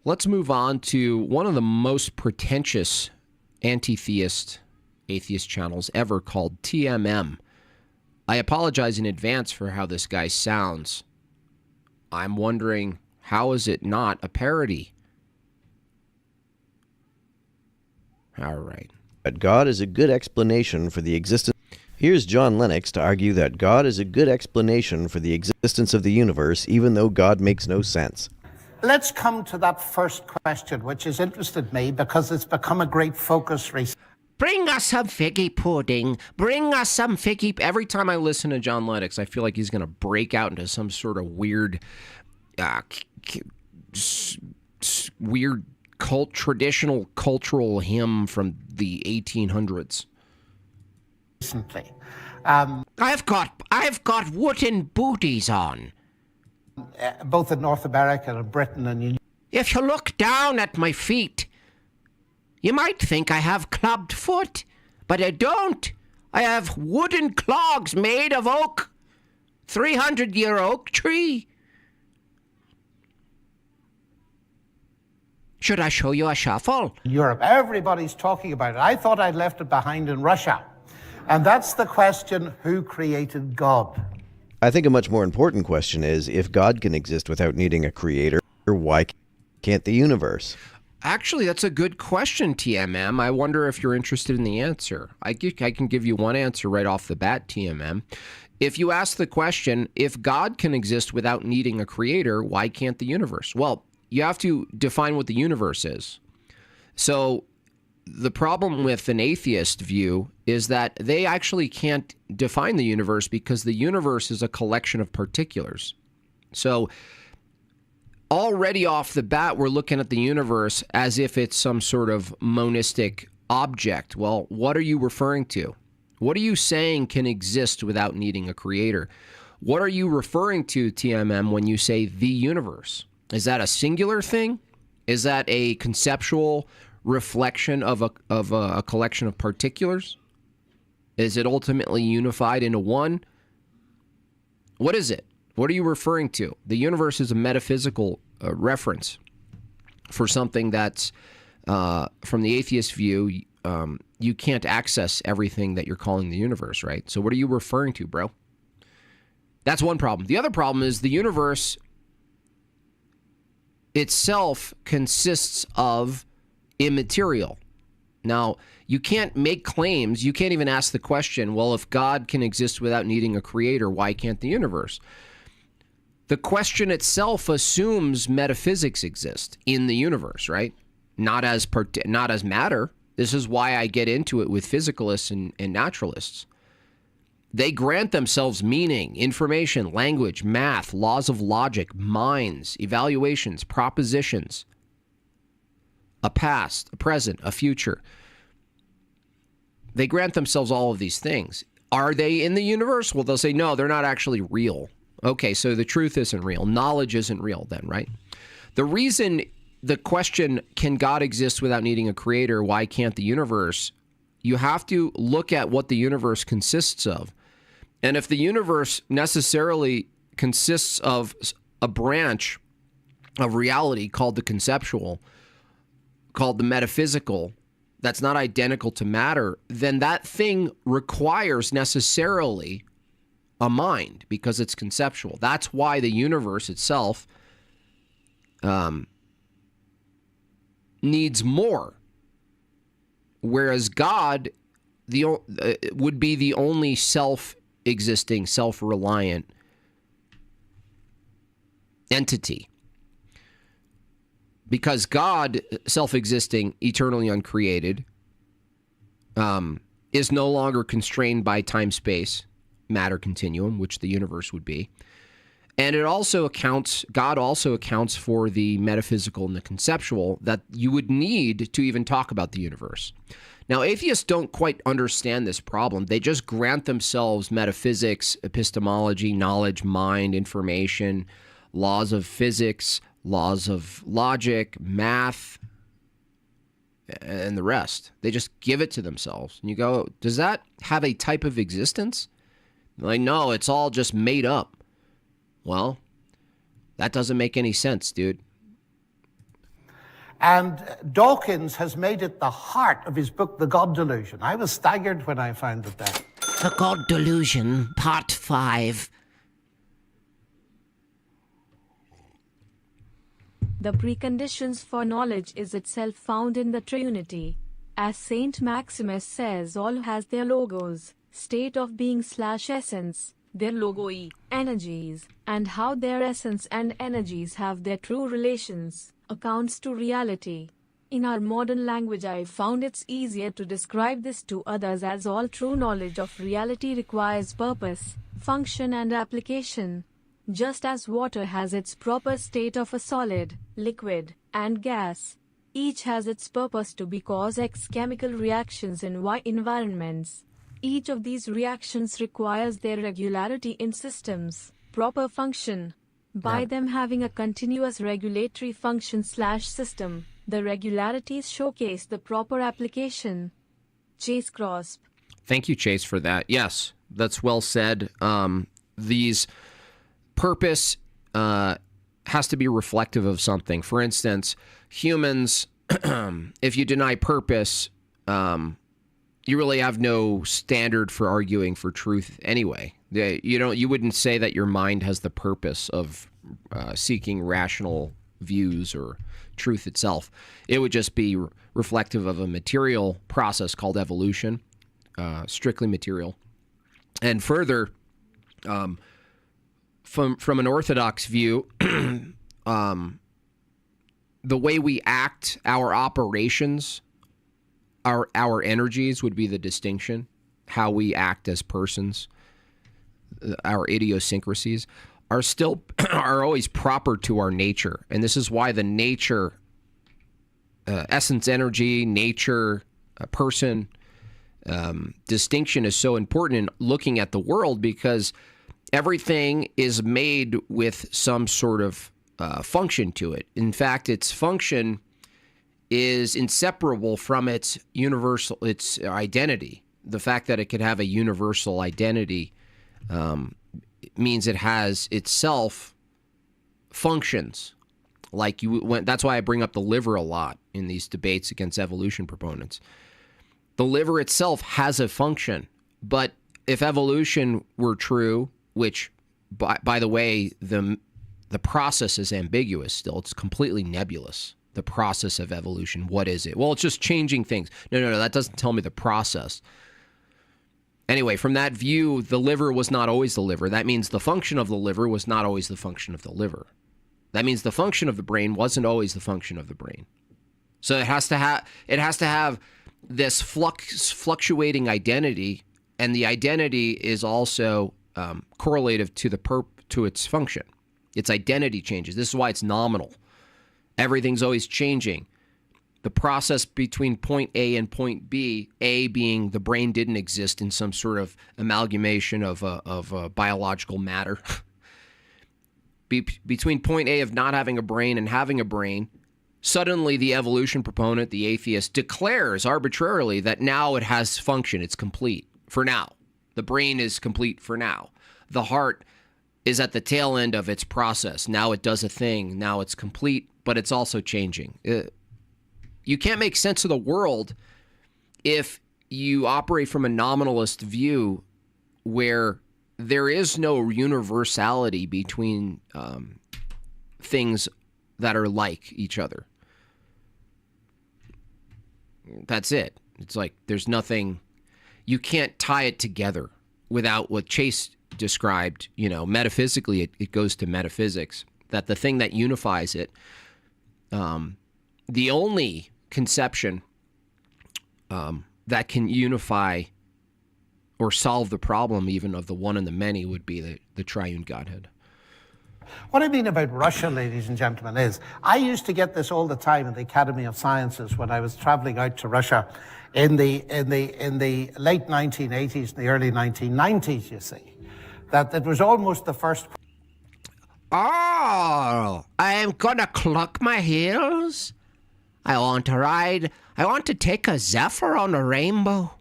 let's move on to one of the most pretentious atheist channels ever, called TMM. I apologize in advance for how this guy sounds. I'm wondering, how is it not a parody? All right. But God is a good explanation for the existence. Here's John Lennox to argue that God is a good explanation for the existence of the universe, even though God makes no sense. Let's come to that first question, which has interested me because it's become a great focus recently. Bring us some figgy pudding. Bring us some figgy... Every time I listen to John Lennox, I feel like he's going to break out into some sort of weird... traditional cultural hymn from the 1800s. Recently. I've got wooden booties on. Both in North America and Britain and... If you look down at my feet... You might think I have clubbed foot, but I don't. I have wooden clogs made of oak. 300-year oak tree. Should I show you a shuffle? Europe. Everybody's talking about it. I thought I'd left it behind in Russia. And that's the question, who created God? I think a much more important question is, if God can exist without needing a creator, why can't the universe? Actually, that's a good question, TMM. I wonder if you're interested in the answer. I can give you one answer right off the bat, TMM. If you ask the question, if God can exist without needing a creator, why can't the universe? Well, you have to define what the universe is. So the problem with an atheist view is that they actually can't define the universe because the universe is a collection of particulars. So already off the bat, we're looking at the universe as if it's some sort of monistic object. Well, what are you referring to? What are you saying can exist without needing a creator? What are you referring to, TMM, when you say the universe? Is that a singular thing? Is that a conceptual reflection of a collection of particulars? Is it ultimately unified into one? What is it? What are you referring to? The universe is a metaphysical reference for something that's, from the atheist view, you can't access everything that you're calling the universe, right? So what are you referring to, bro? That's one problem. The other problem is the universe itself consists of immaterial. Now, you can't make claims. You can't even ask the question, well, if God can exist without needing a creator, why can't the universe? The question itself assumes metaphysics exist in the universe, right? Not as matter. This is why I get into it with physicalists and naturalists. They grant themselves meaning, information, language, math, laws of logic, minds, evaluations, propositions, a past, a present, a future. They grant themselves all of these things. Are they in the universe? Well, they'll say, no, they're not actually real. Okay, so the truth isn't real. Knowledge isn't real then, right? The reason the question, can God exist without needing a creator, why can't the universe, you have to look at what the universe consists of. And if the universe necessarily consists of a branch of reality called the conceptual, called the metaphysical, that's not identical to matter, then that thing requires necessarily a mind because it's conceptual. That's why the universe itself needs more. Whereas God would be the only self-existing, self-reliant entity. Because God, self-existing, eternally uncreated, is no longer constrained by time-space, matter continuum, which the universe would be. And it also accounts, God also accounts for the metaphysical and the conceptual that you would need to even talk about the universe. Now, atheists don't quite understand this problem. They just grant themselves metaphysics, epistemology, knowledge, mind, information, laws of physics, laws of logic, math, and the rest. They just give it to themselves. And you go, does that have a type of existence? They're like, no, it's all just made up. Well, that doesn't make any sense, dude. And Dawkins has made it the heart of his book, The God Delusion. I was staggered when I found it there. The God Delusion, Part 5. The preconditions for knowledge is itself found in the Trinity. As Saint Maximus says, all has their logos, state of being / essence, their logoi, energies, and how their essence and energies have their true relations, accounts to reality. In our modern language, I found it's easier to describe this to others as all true knowledge of reality requires purpose, function and application. Just as water has its proper state of a solid, liquid, and gas, each has its purpose to be cause X chemical reactions in Y environments. Each of these reactions requires their regularity in systems, proper function. By them having a continuous regulatory function / system, the regularities showcase the proper application. Chase Crosp. Thank you, Chase, for that. Yes, that's well said. These purpose has to be reflective of something. For instance, humans, if you deny purpose, you really have no standard for arguing for truth anyway. You wouldn't say that your mind has the purpose of seeking rational views or truth itself. It would just be reflective of a material process called evolution, strictly material. And further, from an orthodox view, the way we act, our operations, our energies would be the distinction. How we act as persons, our idiosyncrasies are always proper to our nature. And this is why the nature, essence, energy, nature, person, distinction is so important in looking at the world, because everything is made with some sort of function to it. In fact, its function is inseparable from its identity. The fact that it could have a universal identity means it has itself functions. That's why I bring up the liver a lot in these debates against evolution proponents. The liver itself has a function, but if evolution were true, which, by the way, the process is ambiguous still. It's completely nebulous. The process of evolution. What is it? Well, it's just changing things. No. That doesn't tell me the process. Anyway, from that view, the liver was not always the liver. That means the function of the liver was not always the function of the liver. That means the function of the brain wasn't always the function of the brain. So it has to have this fluctuating identity, and the identity is also correlative to its function. Its identity changes. This is why it's nominal. Everything's always changing. The process between point A and point B, A being the brain didn't exist in some sort of amalgamation of biological matter. Between point A of not having a brain and having a brain, suddenly the evolution proponent, the atheist, declares arbitrarily that now it has function. It's complete for now. The brain is complete for now. The heart is at the tail end of its process. Now it does a thing. Now it's complete, but it's also changing. You can't make sense of the world if you operate from a nominalist view where there is no universality between things that are like each other. That's it. It's like there's nothing, you can't tie it together without what Chase described, metaphysically, it goes to metaphysics, that the thing that unifies it, the only conception that can unify or solve the problem even of the one and the many would be the triune Godhead. What I mean about Russia, ladies and gentlemen, is I used to get this all the time in the Academy of Sciences when I was traveling out to Russia in the late 1980s and the early 1990s, you see, that it was almost the first. Oh, I'm gonna cluck my heels. I want to ride. I want to take a zephyr on a rainbow.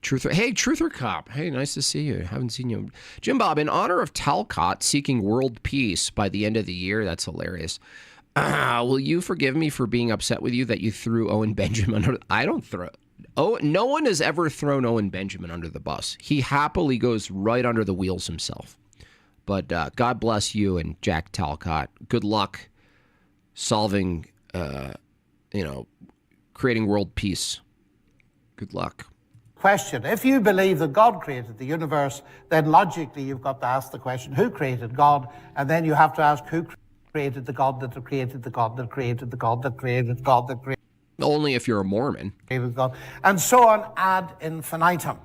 Truther Cop. Hey, nice to see you. Haven't seen you. Jimbob, in honor of Talcott seeking world peace by the end of the year, that's hilarious. Will you forgive me for being upset with you that you threw Owen Benjamin under? I don't throw. Oh, no one has ever thrown Owen Benjamin under the bus. He happily goes right under the wheels himself. But God bless you and Jack Talcott. Good luck solving, creating world peace. Good luck. Question. If you believe that God created the universe, then logically you've got to ask the question, who created God? And then you have to ask, who created the God that created the God that created the God that created God that created Only if you're a Mormon. God, and so on ad infinitum.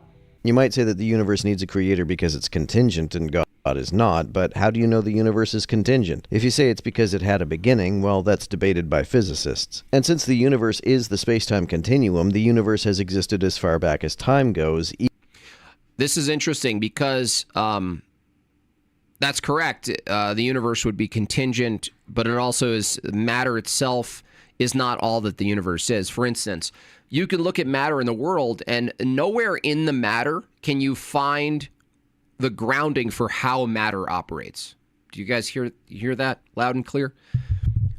You might say that the universe needs a creator because it's contingent and God is not, but how do you know the universe is contingent? If you say it's because it had a beginning, well, that's debated by physicists. And since the universe is the space-time continuum, the universe has existed as far back as time goes. This is interesting because that's correct. The universe would be contingent, but it also is matter itself is not all that the universe is. For instance, you can look at matter in the world, and nowhere in the matter can you find the grounding for how matter operates. Do you guys hear that loud and clear?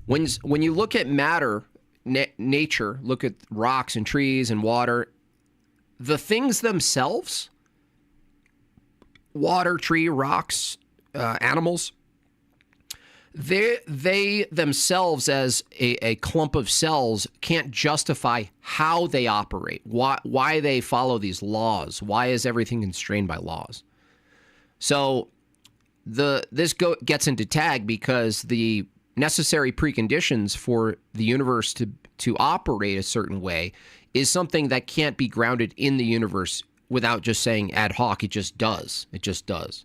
When you look at matter, nature, look at rocks and trees and water, the things themselves, water, tree, rocks, animals, they themselves as a clump of cells can't justify how they operate, why they follow these laws, why is everything constrained by laws. So this gets into tag because the necessary preconditions for the universe to operate a certain way is something that can't be grounded in the universe without just saying ad hoc. It just does. It just does.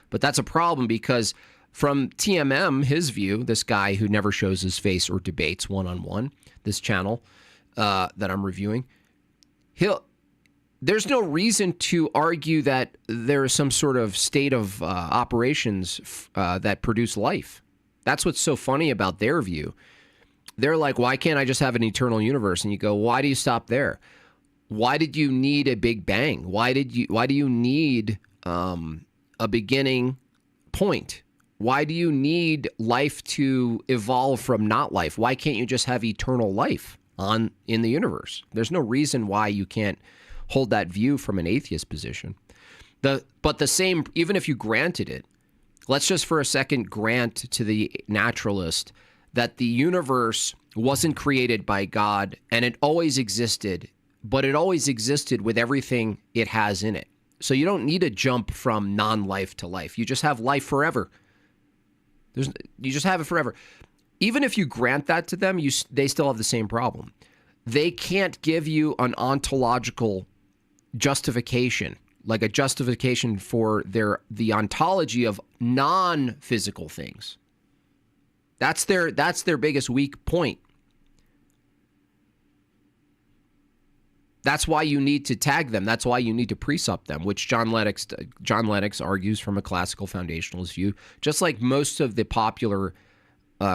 But that's a problem because from TMM, his view, this guy who never shows his face or debates one-on-one, this channel that I'm reviewing, there's no reason to argue that there is some sort of state of operations that produce life. That's what's so funny about their view. They're like, why can't I just have an eternal universe? And you go, why do you stop there? Why did you need a big bang? Why do you need a beginning point? Why do you need life to evolve from not life? Why can't you just have eternal life in the universe? There's no reason why you can't hold that view from an atheist position. But the same, even if you granted it, let's just for a second grant to the naturalist that the universe wasn't created by God and it always existed, but it always existed with everything it has in it. So you don't need to jump from non-life to life. You just have life forever. You just have it forever. Even if you grant that to them, they still have the same problem. They can't give you an ontological justification, like a justification for the ontology of non-physical things. That's their biggest weak point. That's why you need to tag them. That's why you need to presup them, which John Lennox argues from a classical foundationalist view, just like most of the popular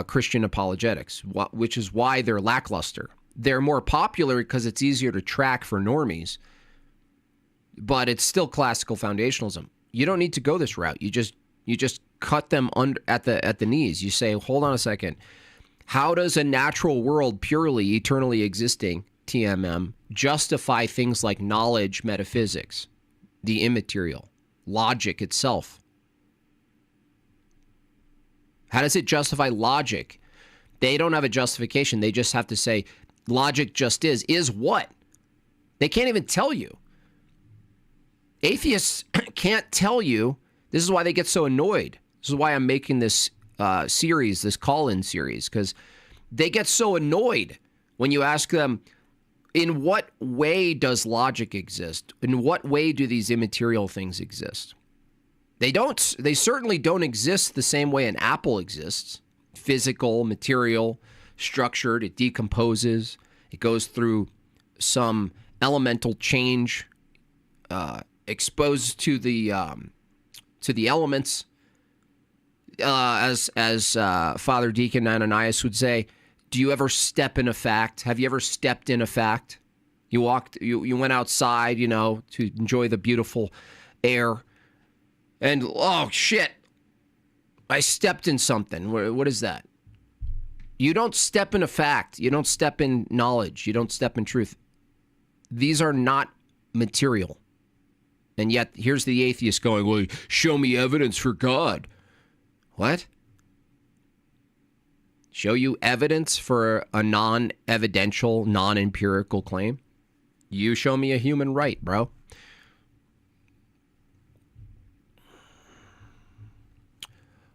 Christian apologetics, which is why they're lackluster. They're more popular because it's easier to track for normies, but it's still classical foundationalism. You don't need to go this route. You just cut them under at the knees. You say, hold on a second. How does a natural world purely eternally existing, TMM, justify things like knowledge, metaphysics, the immaterial, logic itself? How does it justify logic? They don't have a justification. They just have to say, logic just is. Is what? They can't even tell you. Atheists can't tell you. This is why they get so annoyed. This is why I'm making this series, this call-in series, because they get so annoyed when you ask them, in what way does logic exist? In what way do these immaterial things exist? They don't. They certainly don't exist the same way an apple exists. Physical, material, structured. It decomposes. It goes through some elemental change, exposed to the elements. As Father Deacon Ananias would say, do you ever step in a fact? Have you ever stepped in a fact? You went outside, to enjoy the beautiful air, and oh shit, I stepped in something. What is that? You don't step in a fact. You don't step in knowledge. You don't step in truth. These are not material. And yet, here's the atheist going, well, show me evidence for God. What? Show you evidence for a non-evidential, non-empirical claim? You show me a human right, bro.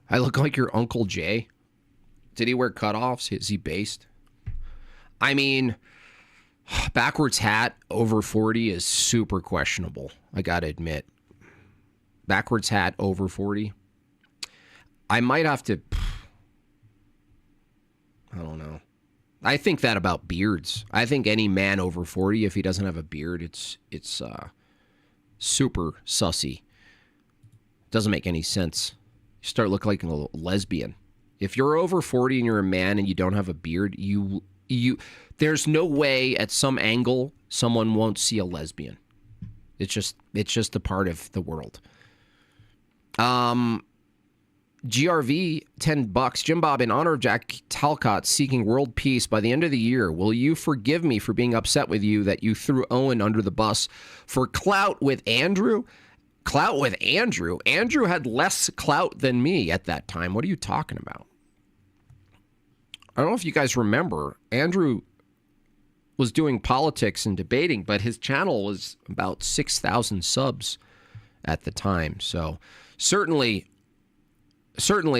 I look like your Uncle Jay. Did he wear cutoffs? Is he based? I mean, backwards hat over 40 is super questionable. I gotta admit. Backwards hat over 40. I might have to... I don't know. I think that about beards. I think any man over 40, if he doesn't have a beard, it's super sussy. Doesn't make any sense. You start looking like a lesbian. If you're over 40 and you're a man and you don't have a beard, there's no way at some angle someone won't see a lesbian. It's just a part of the world. GRV, $10. Jimbob, in honor of Jack Talcott seeking world peace by the end of the year, will you forgive me for being upset with you that you threw Owen under the bus for clout with Andrew? Clout with Andrew? Andrew had less clout than me at that time. What are you talking about? I don't know if you guys remember. Andrew was doing politics and debating, but his channel was about 6,000 subs at the time. So certainly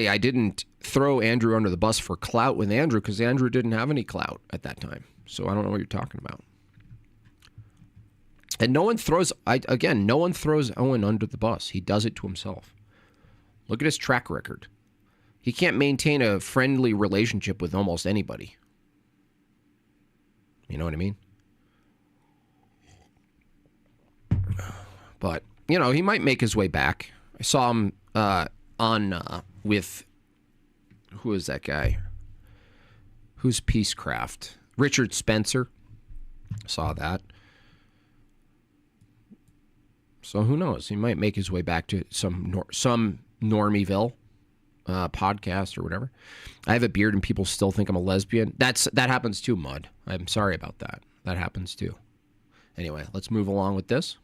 I didn't throw Andrew under the bus for clout with Andrew because Andrew didn't have any clout at that time. So I don't know what you're talking about. And no one throws Owen under the bus. He does it to himself. Look at his track record. He can't maintain a friendly relationship with almost anybody. You know what I mean? But, you know, he might make his way back. I saw him with, who is that guy? Who's Peacecraft? Richard Spencer. Saw that. So who knows? He might make his way back to some Normieville podcast or whatever. I have a beard and people still think I'm a lesbian. That happens too, Mud. I'm sorry about that. That happens too. Anyway, let's move along with this.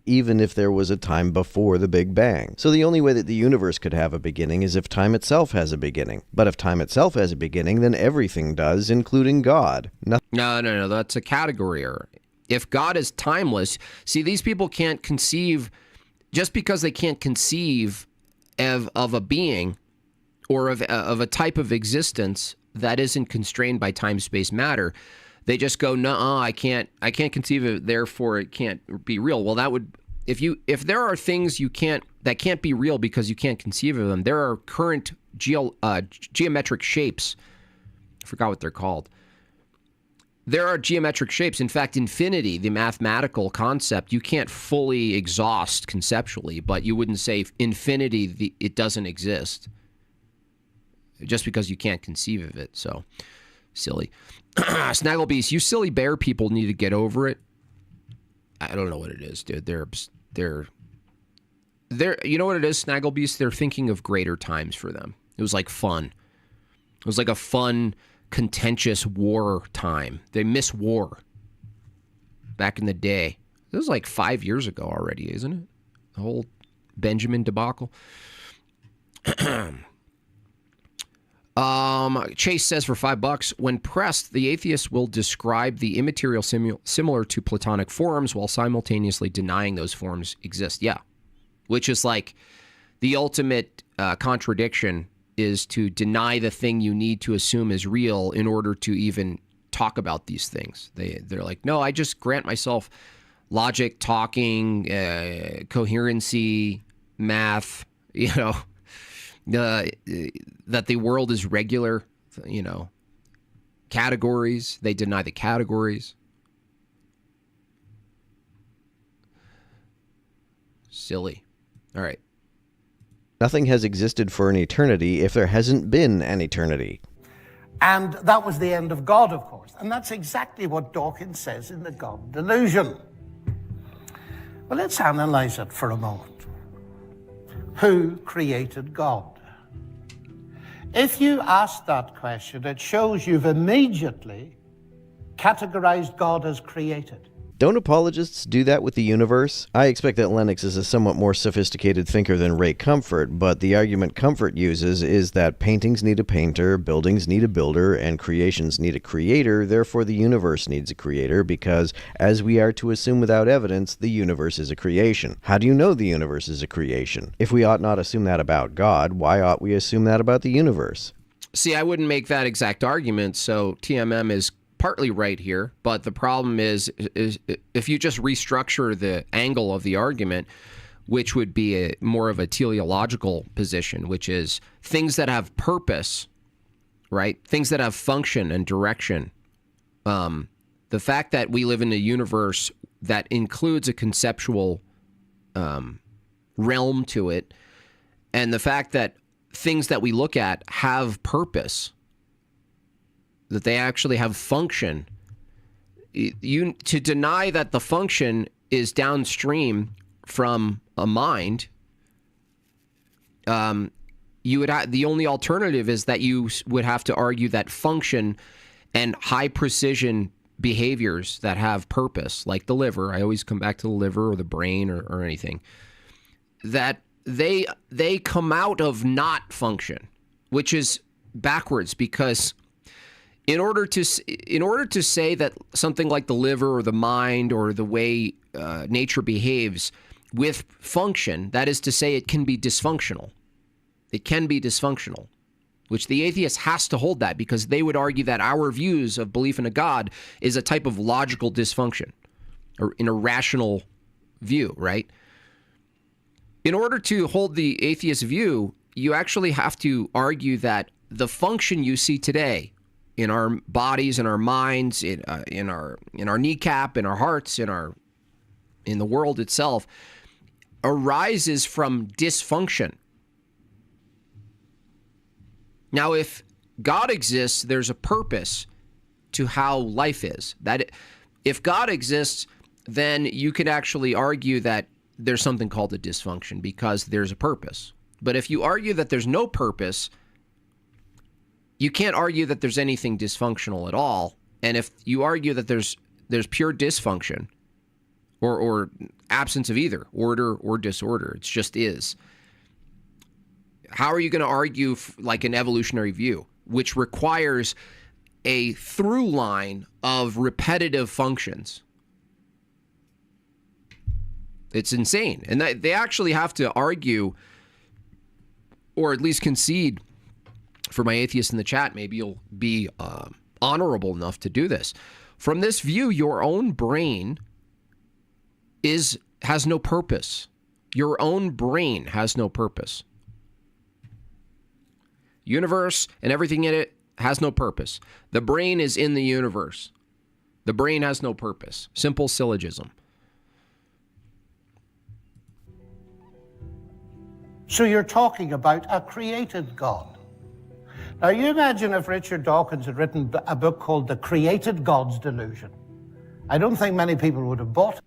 Even if there was a time before the Big Bang. So the only way that the universe could have a beginning is if time itself has a beginning. But if time itself has a beginning, then everything does, including God. No. That's a category error. If God is timeless, see, these people can't conceive, just because they can't conceive of a being or of a type of existence that isn't constrained by time, space, matter, they just go, no, I can't conceive of it, therefore it can't be real. Well, that would, if there are things that can't be real because you can't conceive of them, there are current geometric shapes. I forgot what they're called. There are geometric shapes. In fact, infinity, the mathematical concept, you can't fully exhaust conceptually, but you wouldn't say infinity, it doesn't exist just because you can't conceive of it. So silly. Snagglebeast, you silly bear people need to get over it. I don't know what it is, dude. They're you know what it is, Snagglebeast? They're thinking of greater times for them. It was like fun. It was like a fun, contentious war time. They miss war. Back in the day. This was like 5 years ago already, isn't it? The whole Benjamin debacle. Chase says for $5, when pressed, the atheist will describe the immaterial similar to Platonic forms while simultaneously denying those forms exist. Yeah. Which is like the ultimate contradiction is to deny the thing you need to assume is real in order to even talk about these things. They're like, no, I just grant myself logic, talking, coherency, math, you know, that the world is regular, you know, categories. They deny the categories. Silly. All right. Nothing has existed for an eternity if there hasn't been an eternity. And that was the end of God, of course. And that's exactly what Dawkins says in The God Delusion. Well, let's analyze it for a moment. Who created God? If you ask that question, it shows you've immediately categorized God as created. Don't apologists do that with the universe? I expect that Lennox is a somewhat more sophisticated thinker than Ray Comfort, but the argument Comfort uses is that paintings need a painter, buildings need a builder, and creations need a creator, therefore the universe needs a creator, because, as we are to assume without evidence, the universe is a creation. How do you know the universe is a creation? If we ought not assume that about God, why ought we assume that about the universe? See, I wouldn't make that exact argument, so TMM is partly right here, but the problem is if you just restructure the angle of the argument, which would be more of a teleological position, which is things that have purpose, right? Things that have function and direction. The fact that we live in a universe that includes a conceptual realm to it, and the fact that things that we look at have purpose, that they actually have function. To deny that the function is downstream from a mind, you would the only alternative is that you would have to argue that function and high precision behaviors that have purpose, like the liver, I always come back to the liver or the brain or anything, that they come out of not function, which is backwards, because in order to say that something like the liver or the mind or the way nature behaves with function, that is to say it can be dysfunctional. It can be dysfunctional, which the atheist has to hold that, because they would argue that our views of belief in a God is a type of logical dysfunction or an irrational view, right? In order to hold the atheist view, you actually have to argue that the function you see today in our bodies, in our minds, in our kneecap, in our hearts, in the world itself, arises from dysfunction. Now, if God exists, there's a purpose to how life is. That if God exists, then you could actually argue that there's something called a dysfunction because there's a purpose. But if you argue that there's no purpose, you can't argue that there's anything dysfunctional at all. And if you argue that there's pure dysfunction or absence of either order or disorder, it just is. How are you going to argue like an evolutionary view, which requires a through line of repetitive functions? It's insane. And they actually have to argue, or at least concede, for my atheist in the chat, maybe you'll be honorable enough to do this. From this view, your own brain has no purpose. Your own brain has no purpose. Universe and everything in it has no purpose. The brain is in the universe. The brain has no purpose. Simple syllogism. So you're talking about a created God. Now you imagine if Richard Dawkins had written a book called The Created God's Delusion. I don't think many people would have bought it.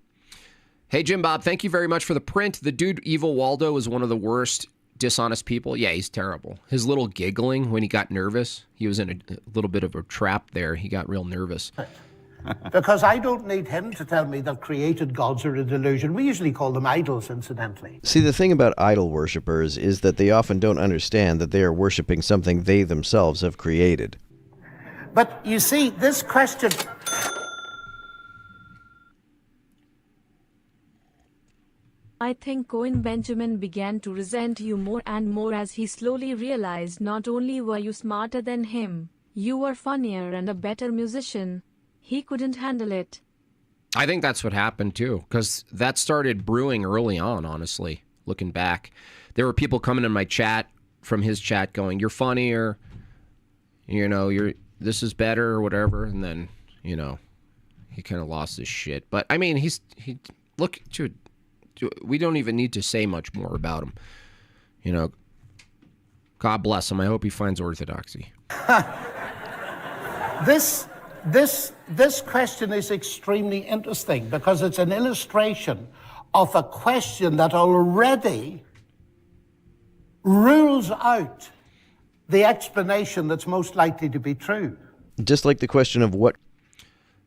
Hey, Jimbob, thank you very much for the print. The dude, Evil Waldo, is one of the worst dishonest people. Yeah, he's terrible. His little giggling when he got nervous, he was in a little bit of a trap there. He got real nervous. Because I don't need him to tell me that created gods are a delusion. We usually call them idols, incidentally. See, the thing about idol worshippers is that they often don't understand that they are worshiping something they themselves have created. But you see, this question... I think Cohen Benjamin began to resent you more and more as he slowly realized not only were you smarter than him, you were funnier and a better musician. He couldn't handle it. I think that's what happened too, because that started brewing early on, honestly, looking back. There were people coming in my chat from his chat going, "You're funnier, you know, this is better," or whatever, and then, you know, he kind of lost his shit. But I mean, look, dude, we don't even need to say much more about him. You know, God bless him. I hope he finds orthodoxy. This question is extremely interesting because it's an illustration of a question that already rules out the explanation that's most likely to be true. Just like the question of what.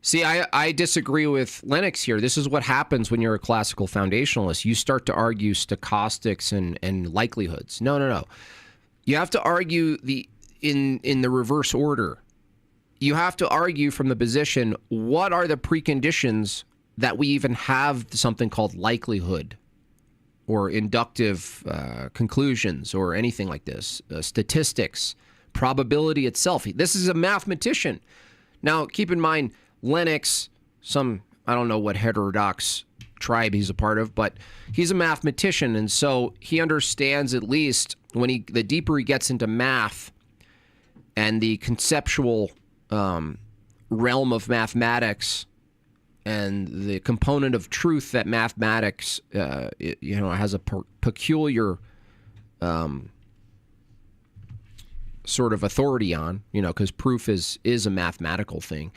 See, I disagree with Lennox here. This is what happens when you're a classical foundationalist. You start to argue stochastics and likelihoods. No. You have to argue in the reverse order. You have to argue from the position, what are the preconditions that we even have something called likelihood or inductive conclusions or anything like this, statistics, probability itself. This is a mathematician. Now, keep in mind, Lennox, I don't know what heterodox tribe he's a part of, but he's a mathematician, and so he understands, at least when the deeper he gets into math and the conceptual realm of mathematics and the component of truth that mathematics has a peculiar sort of authority on, because proof is a mathematical thing.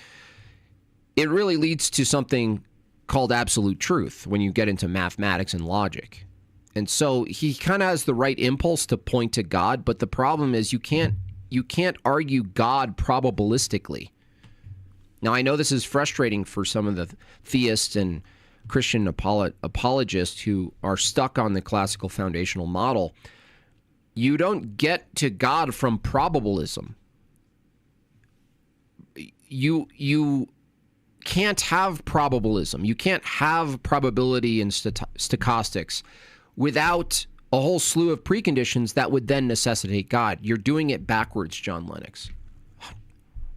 It really leads to something called absolute truth when you get into mathematics and logic. And so he kind of has the right impulse to point to God, but the problem is you can't argue God probabilistically. Now, I know this is frustrating for some of the theists and Christian apologists who are stuck on the classical foundational model. You don't get to God from probabilism. You can't have probabilism. You can't have probability and stochastics without a whole slew of preconditions that would then necessitate God. You're doing it backwards, John Lennox.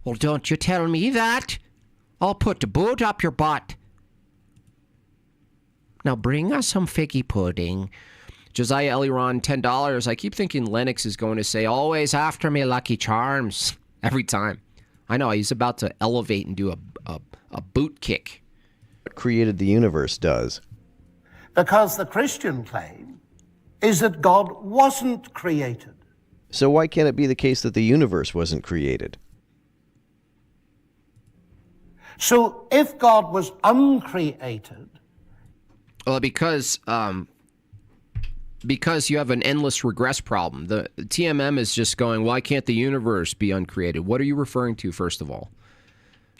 Well, don't you tell me that. I'll put the boot up your butt. Now bring us some figgy pudding. Josiah Eliron, $10. I keep thinking Lennox is going to say, always after me, Lucky Charms, every time. I know, he's about to elevate and do a boot kick. What created the universe does. Because the Christian claim is that God wasn't created. So why can't it be the case that the universe wasn't created? So if God was uncreated... Well, because you have an endless regress problem. The TMM is just going, why can't the universe be uncreated? What are you referring to, first of all?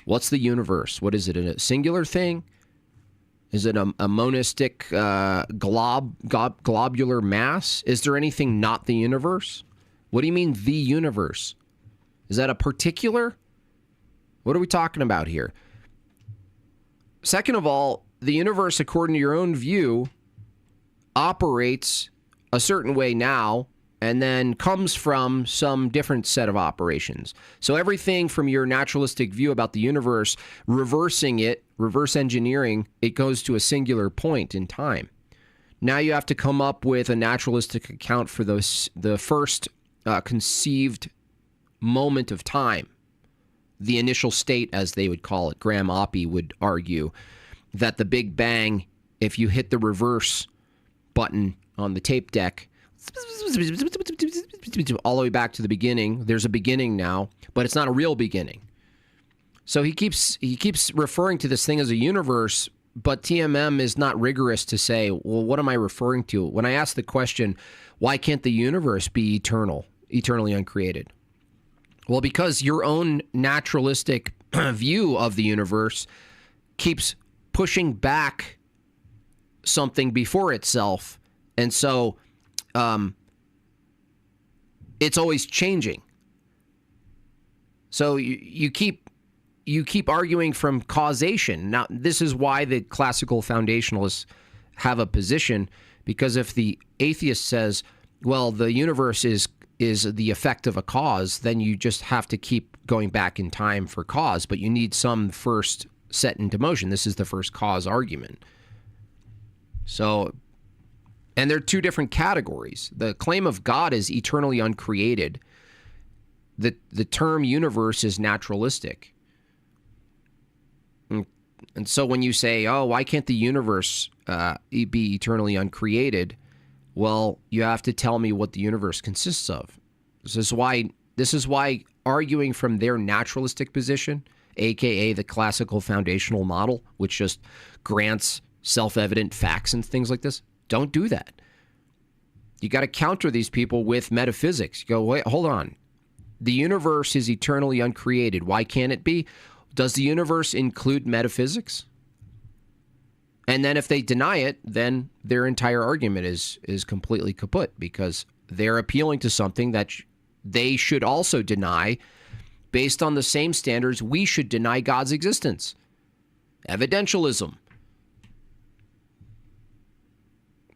What's the universe? What is it? A singular thing? Is it a monistic globular mass? Is there anything not the universe? What do you mean, the universe? Is that a particular? What are we talking about here? Second of all, the universe, according to your own view, operates a certain way now and then comes from some different set of operations. So everything from your naturalistic view about the universe, reverse engineering, it goes to a singular point in time. Now you have to come up with a naturalistic account for the first conceived moment of time, the initial state, as they would call it. Graham Oppie would argue that the Big Bang, if you hit the reverse button on the tape deck, all the way back to the beginning, there's a beginning now, but it's not a real beginning. So he keeps referring to this thing as a universe, but TMM is not rigorous to say, well, what am I referring to? When I ask the question, why can't the universe be eternally uncreated? Well, because your own naturalistic view of the universe keeps pushing back something before itself, and so it's always changing. So you keep arguing from causation. Now, this is why the classical foundationalists have a position, because if the atheist says, well, the universe is the effect of a cause, then you just have to keep going back in time for cause, but you need some first set into motion. This is the first cause argument. So, and there are two different categories. The claim of God is eternally uncreated. The term universe is naturalistic. And so when you say, oh, why can't the universe be eternally uncreated? Well, you have to tell me what the universe consists of. This is why arguing from their naturalistic position, aka the classical foundational model, which just grants self-evident facts and things like this, don't do that. You got to counter these people with metaphysics. You go, wait, hold on. The universe is eternally uncreated. Why can't it be? Does the universe include metaphysics? And then if they deny it, then their entire argument is completely kaput, because they're appealing to something that they should also deny based on the same standards we should deny God's existence. Evidentialism.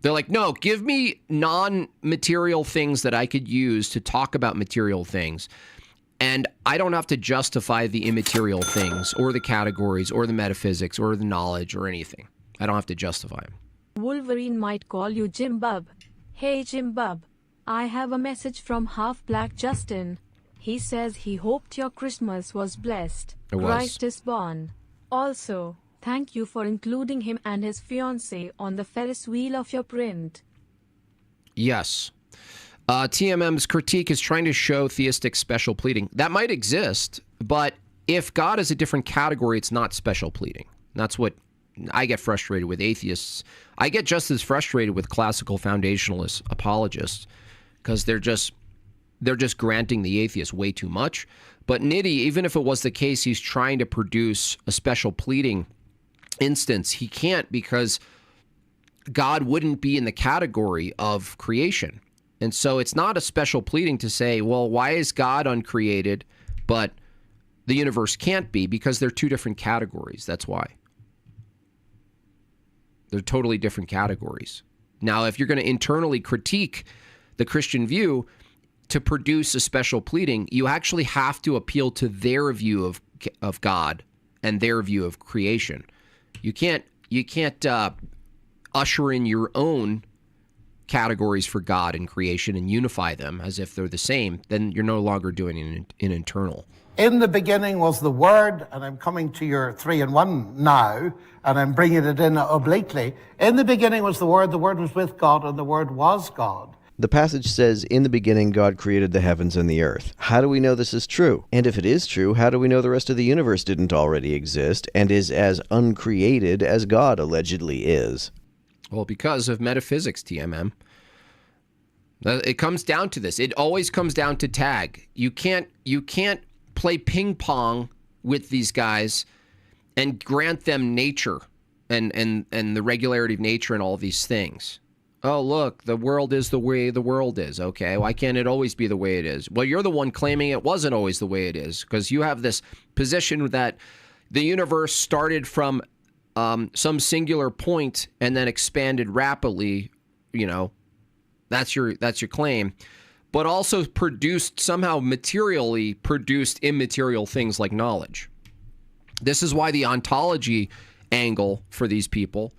They're like, no, give me non-material things that I could use to talk about material things. And I don't have to justify the immaterial things or the categories or the metaphysics or the knowledge or anything. I don't have to justify them. Wolverine might call you Jimbob. Hey Jimbob, I have a message from Half Black Justin. He says he hoped your Christmas was blessed. It was. Christ is born. Also, thank you for including him and his fiancée on the Ferris wheel of your print. Yes. TMM's critique is trying to show theistic special pleading. That might exist, but if God is a different category, it's not special pleading. That's what I get frustrated with atheists. I get just as frustrated with classical foundationalist apologists, because they're just granting the atheist way too much. But Nitty, even if it was the case, he's trying to produce a special pleading instance. He can't, because God wouldn't be in the category of creation. And so it's not a special pleading to say, well, why is God uncreated, but the universe can't be? Because they're two different categories. That's why. They're totally different categories. Now, if you're going to internally critique the Christian view to produce a special pleading, you actually have to appeal to their view of God and their view of creation. You can't usher in your own categories for God and creation and unify them as if they're the same. Then you're no longer doing an internal. In the beginning was the Word, and I'm coming to your 3-in-1 now, and I'm bringing it in obliquely. In the beginning was the Word was with God, and the Word was God. The passage says, in the beginning, God created the heavens and the earth. How do we know this is true? And if it is true, how do we know the rest of the universe didn't already exist and is as uncreated as God allegedly is? Well, because of metaphysics, TMM. It comes down to this. It always comes down to tag. You can't play ping pong with these guys and grant them nature and the regularity of nature and all these things. Oh, look, the world is the way the world is. Okay, why can't it always be the way it is? Well, you're the one claiming it wasn't always the way it is, because you have this position that the universe started from some singular point and then expanded rapidly. You know, that's your claim, but also somehow materially produced immaterial things like knowledge. This is why the ontology angle for these people,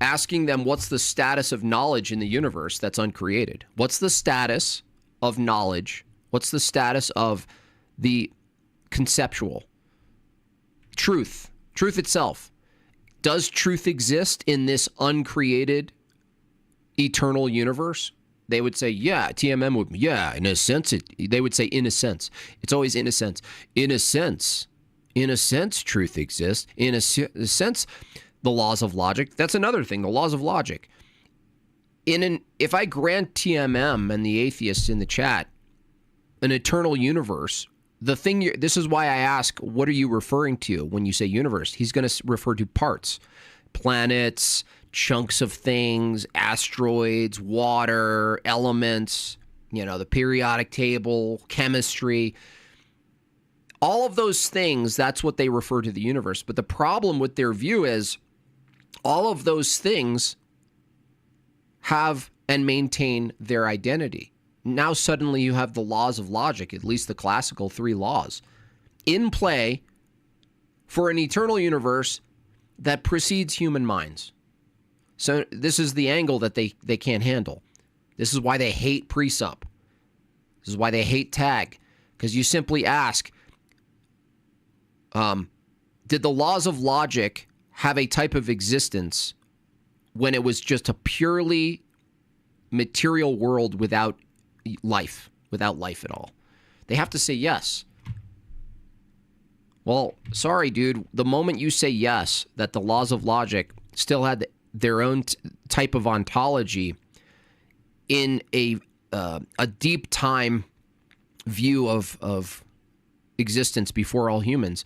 asking them what's the status of knowledge in the universe that's uncreated. What's the status of knowledge? What's the status of the conceptual? Truth itself. Does truth exist in this uncreated eternal universe? They would say, yeah. TMM would, yeah, in a sense. They would say, in a sense. It's always in a sense. In a sense. In a sense, truth exists. In a sense, the laws of logic. That's another thing, the laws of logic. If I grant TMM and the atheists in the chat an eternal universe, this is why I ask, what are you referring to when you say universe? He's going to refer to parts, planets, chunks of things, asteroids, water, elements, the periodic table, chemistry. All of those things, that's what they refer to the universe. But the problem with their view is all of those things have and maintain their identity. Now suddenly you have the laws of logic, at least the classical 3 laws, in play for an eternal universe that precedes human minds. So this is the angle that they can't handle. This is why they hate presup. This is why they hate tag. Because you simply ask, did the laws of logic have a type of existence when it was just a purely material world without life at all? They have to say yes. Well, sorry, dude. The moment you say yes, that the laws of logic still had their own type of ontology in a deep time view of existence before all humans,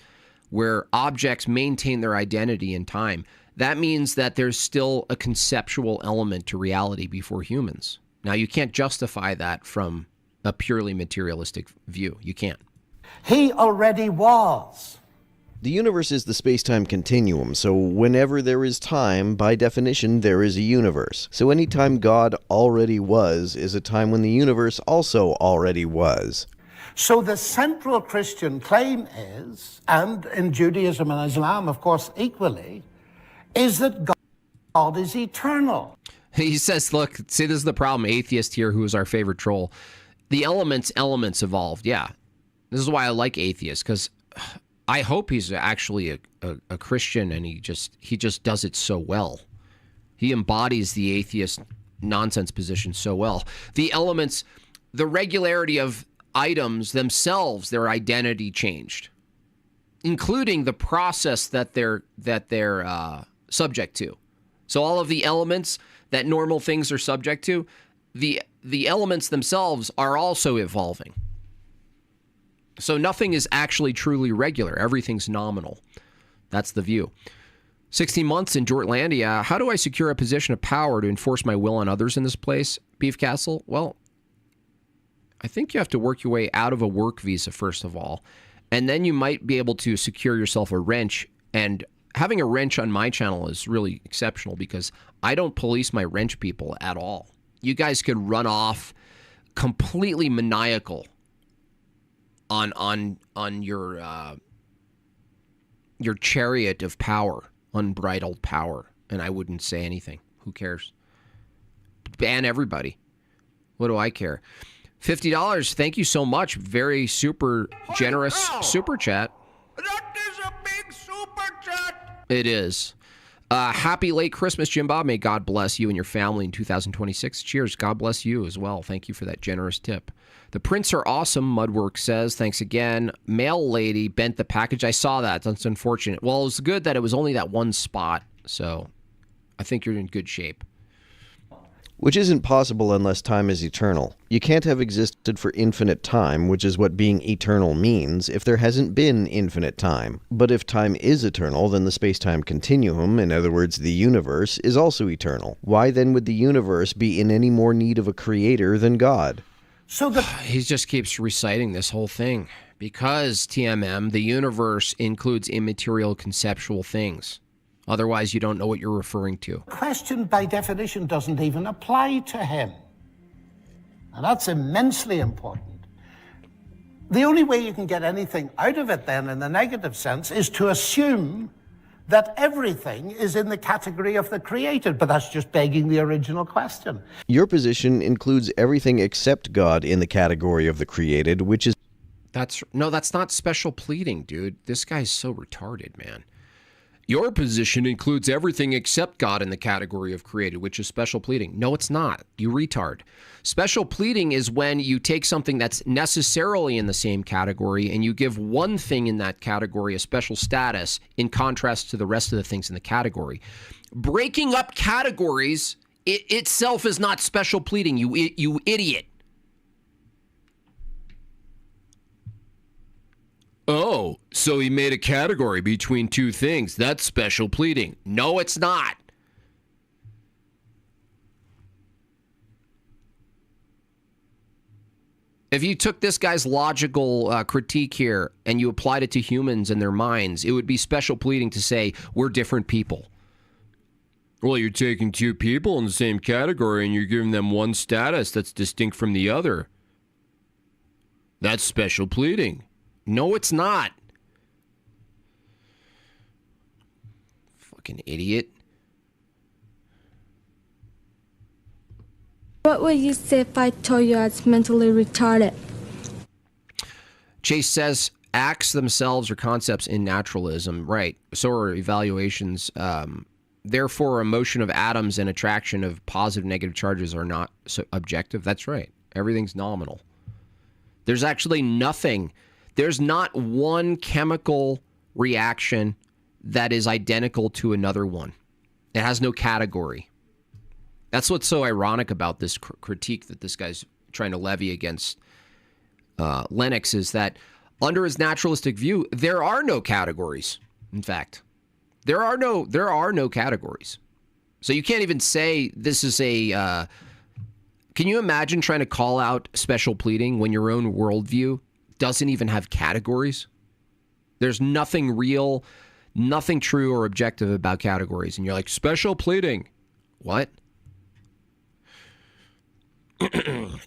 where objects maintain their identity in time. That means that there's still a conceptual element to reality before humans. Now, you can't justify that from a purely materialistic view. You can't. He already was. The universe is the space-time continuum, so whenever there is time, by definition, there is a universe. So any time God already was is a time when the universe also already was. So the central Christian claim is, and in Judaism and Islam, of course, equally, is that God is eternal. He says, look, see, this is the problem. Atheist here, who is our favorite troll. The elements evolved. Yeah. This is why I like atheists, because I hope he's actually a Christian, and he just does it so well. He embodies the atheist nonsense position so well. The elements, the regularity of items themselves, their identity changed, including the process that they're subject to. So all of the elements that normal things are subject to, the elements themselves are also evolving. So nothing is actually truly regular. Everything's nominal. That's the view. 16 months in Jortlandia. How do I secure a position of power to enforce my will on others in this place, Beef Castle? Well, I think you have to work your way out of a work visa, first of all. And then you might be able to secure yourself a wrench. And having a wrench on my channel is really exceptional because I don't police my wrench people at all. You guys could run off completely maniacal on your chariot of power, unbridled power, and I wouldn't say anything. Who cares? Ban everybody. What do I care? $50. Thank you so much. Very super generous super chat. That is a big super chat. It is. Happy late Christmas, Jimbob. May God bless you and your family in 2026. Cheers. God bless you as well. Thank you for that generous tip. The prints are awesome, Mudwork says. Thanks again. Mail lady bent the package. I saw that. That's unfortunate. Well, it was good that it was only that one spot, so I think you're in good shape. Which isn't possible unless time is eternal. You can't have existed for infinite time, which is what being eternal means, if there hasn't been infinite time. But if time is eternal, then the space-time continuum, in other words, the universe, is also eternal. Why then would the universe be in any more need of a creator than God? So he just keeps reciting this whole thing. Because, TMM, the universe includes immaterial conceptual things. Otherwise, you don't know what you're referring to. the question, by definition, doesn't even apply to him. And that's immensely important. The only way you can get anything out of it, then, in the negative sense, is to assume that everything is in the category of the created, but that's just begging the original question. Your position includes everything except God in the category of the created, which is... That's not special pleading, dude. This guy's so retarded, man. Your position includes everything except God in the category of created, which is special pleading. No, it's not. You retard. Special pleading is when you take something that's necessarily in the same category and you give one thing in that category a special status in contrast to the rest of the things in the category. Breaking up categories itself is not special pleading, you idiot. Oh, so he made a category between two things. That's special pleading. No, it's not. If you took this guy's logical critique here and you applied it to humans and their minds, it would be special pleading to say we're different people. Well, you're taking two people in the same category and you're giving them one status that's distinct from the other. That's special pleading. No, it's not. Fucking idiot. What would you say if I told you I was mentally retarded? Chase says acts themselves are concepts in naturalism. Right. So are evaluations. Therefore, a motion of atoms and attraction of positive and negative charges are not so objective. That's right. Everything's nominal. There's actually nothing. There's not one chemical reaction that is identical to another one. It has no category. That's what's so ironic about this critique that this guy's trying to levy against Lennox is that under his naturalistic view, there are no categories. In fact, there are no categories. So you can't even say this is a. Can you imagine trying to call out special pleading when your own worldview doesn't even have categories? There's nothing real, nothing true or objective about categories. And you're like, special pleading. What?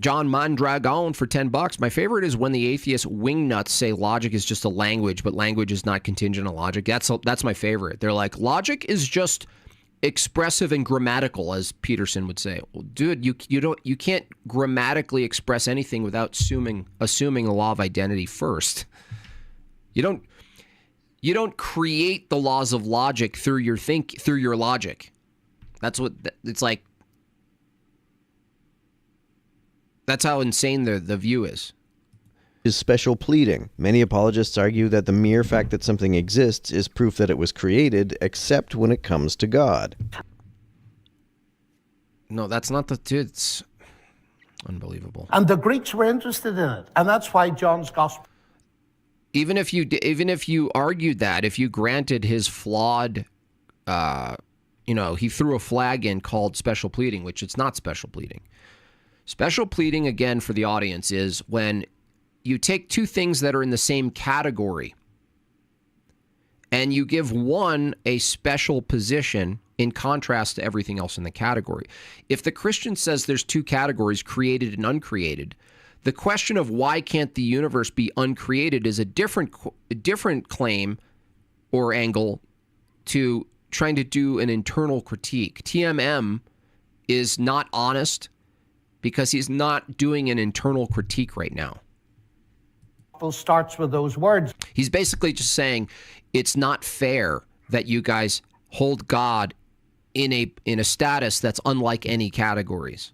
John Mondragon for $10. My favorite is when the atheist wingnuts say logic is just a language, but language is not contingent on logic. That's my favorite. They're like, logic is just expressive and grammatical, as Peterson would say. Well, dude, you can't grammatically express anything without assuming the law of identity first. You don't create the laws of logic through your logic. That's what it's like. That's how insane the view is. Is special pleading. Many apologists argue that the mere fact that something exists is proof that it was created, except when it comes to God. No, that's not it's unbelievable. And the Greeks were interested in it, and that's why John's gospel. Even if you argued that, if you granted his flawed, he threw a flag in called special pleading, which it's not special pleading. Special pleading, again, for the audience, is when you take two things that are in the same category and you give one a special position in contrast to everything else in the category. If the Christian says there's two categories, created and uncreated, the question of why can't the universe be uncreated is a different claim or angle to trying to do an internal critique. TMM is not honest because he's not doing an internal critique right now. Starts with those words. He's basically just saying it's not fair that you guys hold God in a status that's unlike any categories.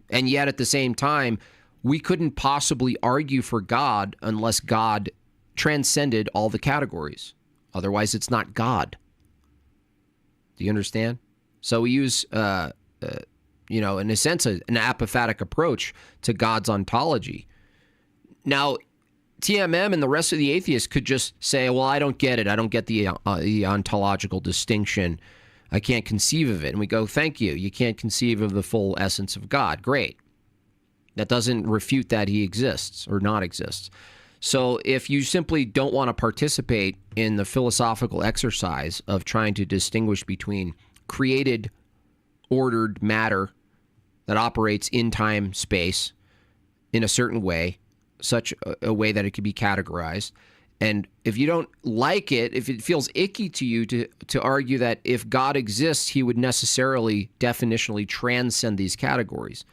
And yet at the same time, we couldn't possibly argue for God unless God transcended all the categories. Otherwise, it's not God. Do you understand? So we use in a sense, an apophatic approach to God's ontology. Now, TMM and the rest of the atheists could just say, well, I don't get it. I don't get the ontological distinction. I can't conceive of it. And we go, thank you. You can't conceive of the full essence of God. Great. That doesn't refute that he exists or not exists. So if you simply don't want to participate in the philosophical exercise of trying to distinguish between created, ordered matter that operates in time, space, in a certain way, such a way that it could be categorized, and if you don't like it, if it feels icky to you to argue that if God exists, he would necessarily, definitionally transcend these categories.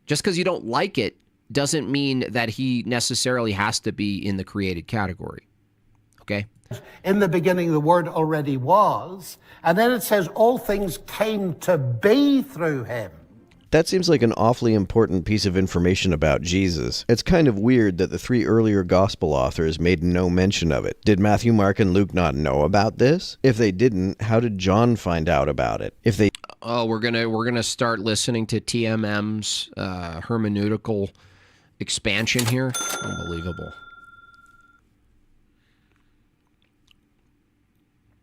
Just because you don't like it doesn't mean that he necessarily has to be in the created category. Okay? In the beginning, the Word already was. And then it says, all things came to be through him. That seems like an awfully important piece of information about Jesus. It's kind of weird that the three earlier gospel authors made no mention of it. Did Matthew, Mark, and Luke not know about this? If they didn't, how did John find out about it? If they... Oh, we're gonna start listening to TMM's hermeneutical expansion here. Unbelievable.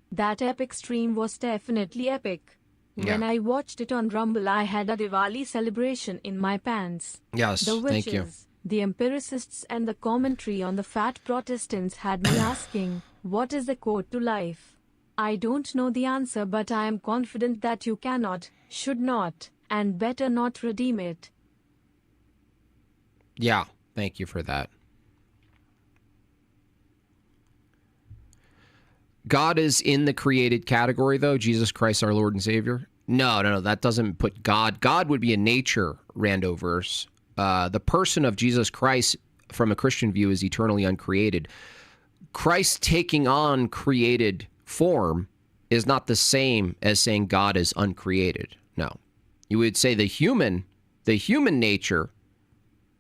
That epic stream was definitely epic. When Yeah. I watched it on Rumble, I had a Diwali celebration in my pants. Yes, The thank you. witches, the empiricists, and the commentary on the fat Protestants had me asking, what is the code to life? I don't know the answer, but I am confident that you cannot, should not, and better not redeem it. Yeah, thank you for that. God is in the created category, though, Jesus Christ, our Lord and Savior? No, that doesn't put God. God would be a nature randoverse. The person of Jesus Christ, from a Christian view, is eternally uncreated. Christ taking on created form is not the same as saying God is uncreated. No. You would say the human nature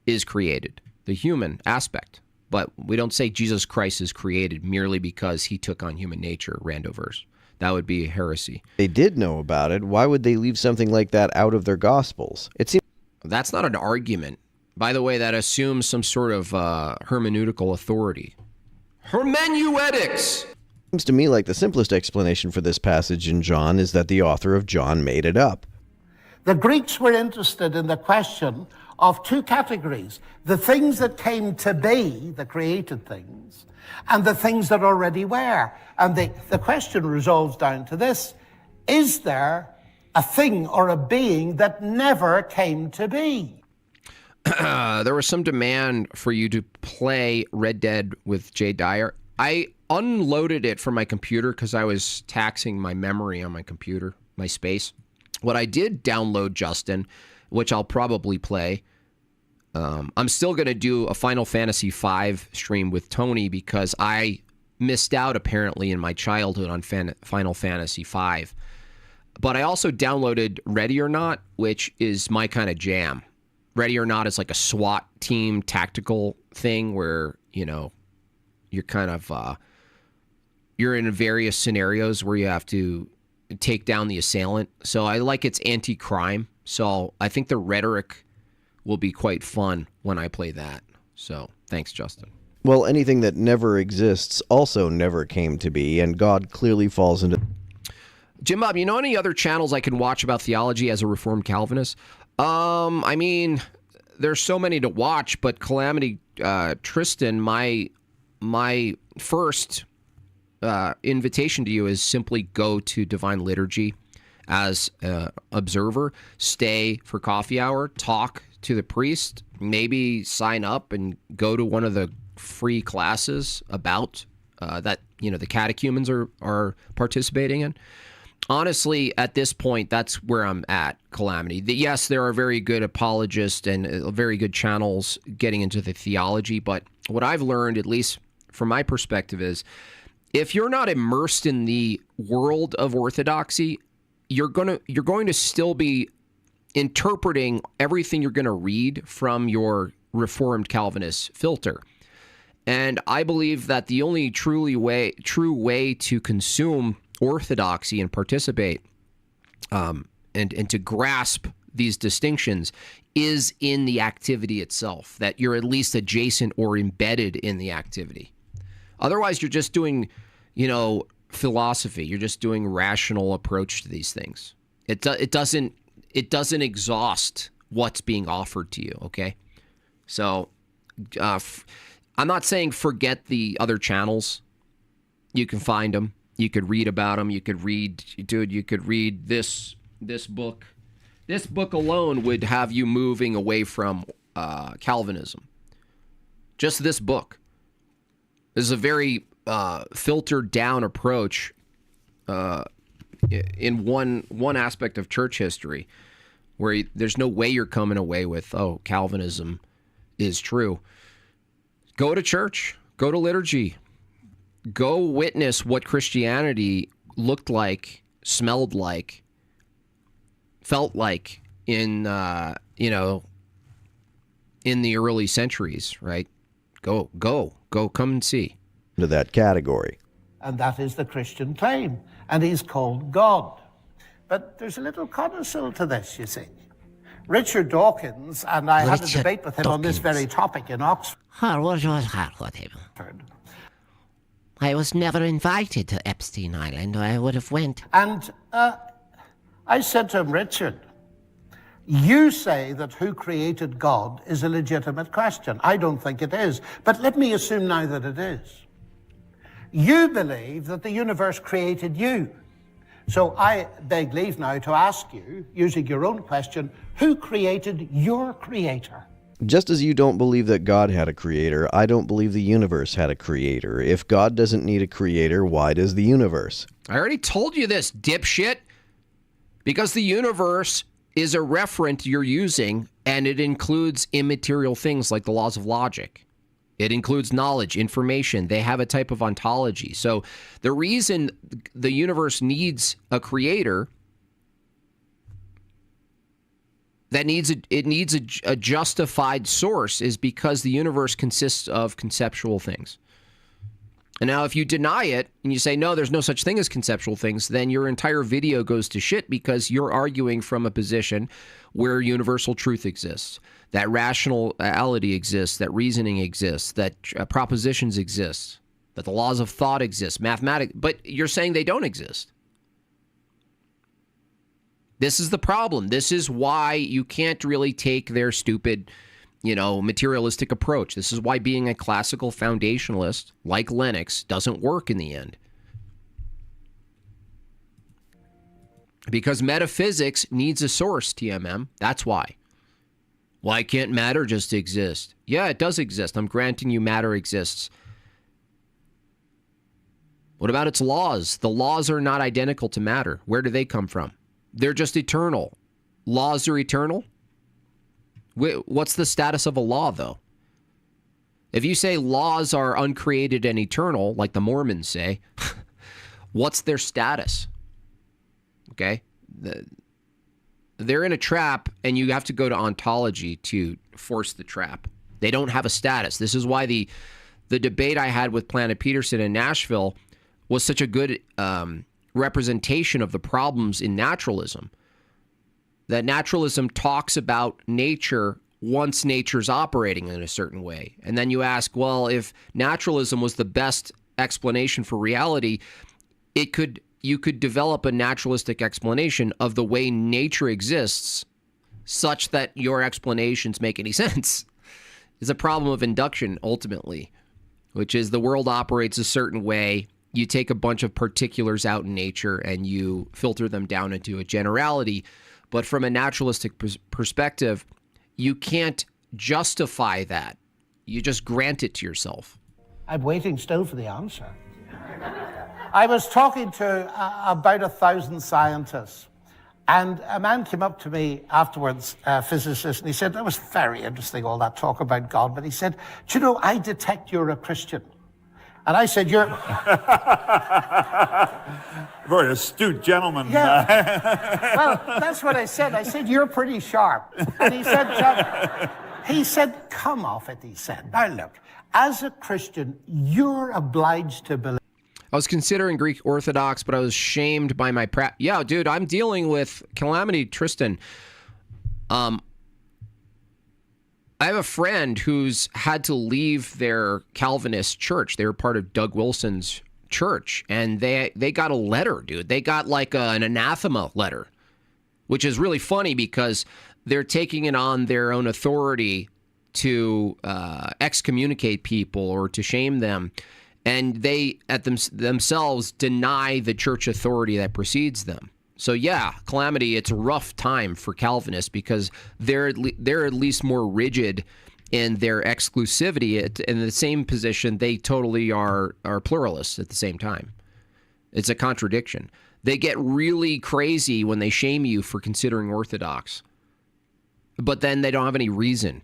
is created, the human aspect. But we don't say Jesus Christ is created merely because he took on human nature, randoverse. That would be a heresy. They did know about it. Why would they leave something like that out of their gospels? It seems That's not an argument. By the way, that assumes some sort of hermeneutical authority. Hermeneutics! Seems to me like the simplest explanation for this passage in John is that the author of John made it up. The Greeks were interested in the question of two categories: the things that came to be, the created things, and the things that already were. And the question resolves down to this: is there a thing or a being that never came to be? There was some demand for you to play Red Dead with Jay Dyer. I unloaded it from my computer because I was taxing my memory on my computer, my space. What I did download, Justin, which I'll probably play, I'm still going to do a Final Fantasy V stream with Tony because I missed out apparently in my childhood on Final Fantasy V. But I also downloaded Ready or Not, which is my kind of jam. Ready or Not is like a SWAT team tactical thing where, you know, you're kind of, you're in various scenarios where you have to take down the assailant. So I like its anti-crime. So I think the rhetoric will be quite fun when I play that. So thanks, Justin. Well, anything that never exists also never came to be, and God clearly falls into... Jimbob, you know any other channels I can watch about theology as a Reformed Calvinist? I mean, there's so many to watch, but Calamity Tristan, my first invitation to you is simply go to Divine Liturgy as an observer, stay for coffee hour, talk to the priest, maybe sign up and go to one of the free classes about that, you know, the catechumens are participating in. Honestly, at this point, that's where I'm at, Calamity. Yes, there are very good apologists and very good channels getting into the theology, but what I've learned, at least from my perspective, is if you're not immersed in the world of orthodoxy, you're going to still be interpreting everything you're going to read from your Reformed Calvinist filter. And I believe that the only true way to consume orthodoxy and participate and to grasp these distinctions is in the activity itself, that you're at least adjacent or embedded in the activity. Otherwise, you're just doing, you know, philosophy. You're just doing rational approach to these things. It doesn't exhaust what's being offered to you, okay? So I'm not saying forget the other channels. You can find them. You could read about them. You could read, dude, you could read this book. This book alone would have you moving away from Calvinism. Just this book. This is a very filtered down approach in one aspect of church history where there's no way you're coming away with, oh, Calvinism is true. Go to church. Go to liturgy. Go witness what Christianity looked like, smelled like, felt like in the early centuries, right? Go, come and see. Into that category. And that is the Christian claim. And he's called God. But there's a little codicil to this, you see. Richard Dawkins, and I had a debate with him on this very topic in Oxford. I was never invited to Epstein Island, or I would have went. And I said to him, Richard, you say that who created God is a legitimate question. I don't think it is. But let me assume now that it is. You believe that the universe created you. So I beg leave now to ask you, using your own question, who created your creator? Just as you don't believe that God had a creator, I don't believe the universe had a creator. If God doesn't need a creator, why does the universe? I already told you this, dipshit. Because the universe is a referent you're using, and it includes immaterial things like the laws of logic. It includes knowledge, information. They have a type of ontology. So the reason the universe needs a creator, that needs a justified source, is because the universe consists of conceptual things. And now if you deny it and you say, no, there's no such thing as conceptual things, then your entire video goes to shit because you're arguing from a position where universal truth exists, that rationality exists, that reasoning exists, that propositions exist, that the laws of thought exist, mathematics, but you're saying they don't exist. This is the problem. This is why you can't really take their stupid, materialistic approach. This is why being a classical foundationalist like Lennox doesn't work in the end. Because metaphysics needs a source, TMM. That's why. Why can't matter just exist? Yeah, it does exist. I'm granting you matter exists. What about its laws? The laws are not identical to matter. Where do they come from? They're just eternal. Laws are eternal? What's the status of a law, though? If you say laws are uncreated and eternal, like the Mormons say, what's their status? Okay? They're in a trap, and you have to go to ontology to force the trap. They don't have a status. This is why the debate I had with Planet Peterson in Nashville was such a good representation of the problems in naturalism. That naturalism talks about nature once nature's operating in a certain way. And then you ask, well, if naturalism was the best explanation for reality, you could develop a naturalistic explanation of the way nature exists such that your explanations make any sense. It's a problem of induction, ultimately, which is the world operates a certain way. You take a bunch of particulars out in nature and you filter them down into a generality. But from a naturalistic perspective, you can't justify that. You just grant it to yourself. I'm waiting still for the answer. I was talking to about 1,000 scientists, and a man came up to me afterwards, a physicist, and he said, that was very interesting, all that talk about God, but he said, do you know, I detect you're a Christian. And I said, you're... Very astute gentleman. Yeah. Well, that's what I said. I said, you're pretty sharp. And he said, come off it, he said. Now look, as a Christian, you're obliged to believe. I was considering Greek Orthodox, but I was shamed by my Yeah, dude, I'm dealing with calamity, Tristan. I have a friend who's had to leave their Calvinist church. They were part of Doug Wilson's church, and they got a letter, dude. They got like an anathema letter, which is really funny because they're taking it on their own authority to excommunicate people or to shame them, and they themselves deny the church authority that precedes them. So yeah, calamity, it's a rough time for Calvinists because they're at least more rigid in their exclusivity. In the same position, they totally are pluralists at the same time. It's a contradiction. They get really crazy when they shame you for considering Orthodox, but then they don't have any reason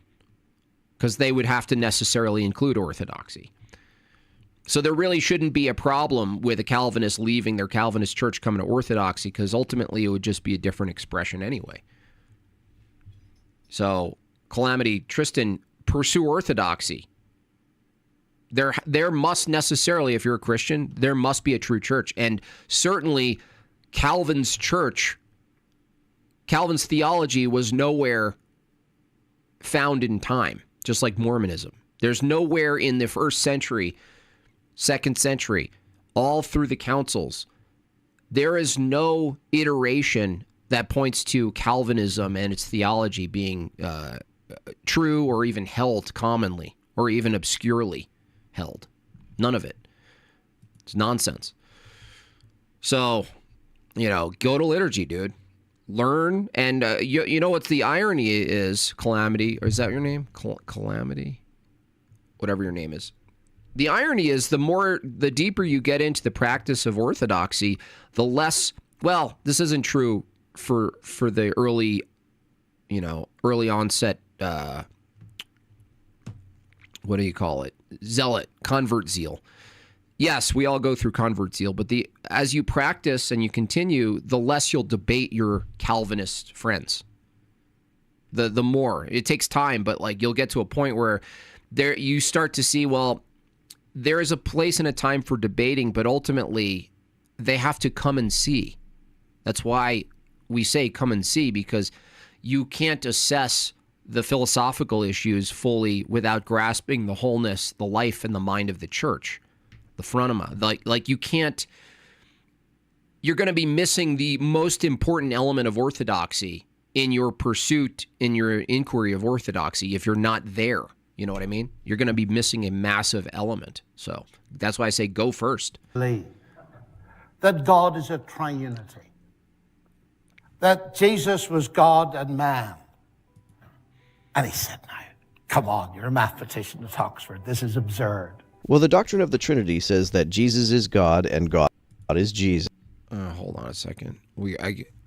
because they would have to necessarily include Orthodoxy. So there really shouldn't be a problem with a Calvinist leaving their Calvinist church coming to Orthodoxy because ultimately it would just be a different expression anyway. So, calamity, Tristan, pursue Orthodoxy. There must necessarily, if you're a Christian, there must be a true church. And certainly Calvin's church, Calvin's theology was nowhere found in time, just like Mormonism. There's nowhere in the first century, second century, all through the councils, there is no iteration that points to Calvinism and its theology being true or even held commonly or even obscurely held. None of it. It's nonsense. So, go to liturgy, dude. Learn, and you know what the irony is, Calamity, or is that your name? Calamity? Whatever your name is. The irony is the deeper you get into the practice of Orthodoxy, the less, well, this isn't true for the early onset, what do you call it? Zealot, convert zeal. Yes, we all go through convert zeal, but as you practice and you continue, the less you'll debate your Calvinist friends. The more. It takes time, but like you'll get to a point where you start to see, well, there is a place and a time for debating, but ultimately they have to come and see. That's why we say come and see, because you can't assess the philosophical issues fully without grasping the wholeness, the life, and the mind of the church, the phronema. Like you can't, you're going to be missing the most important element of orthodoxy in your pursuit, in your inquiry of orthodoxy, if you're not there. You know what I mean? You're going to be missing a massive element. So that's why I say go first. Believe that God is a triunity, that Jesus was God and man. And he said, no, come on, you're a mathematician at Oxford. This is absurd. Well, the doctrine of the Trinity says that Jesus is God and God is Jesus. Hold on a second.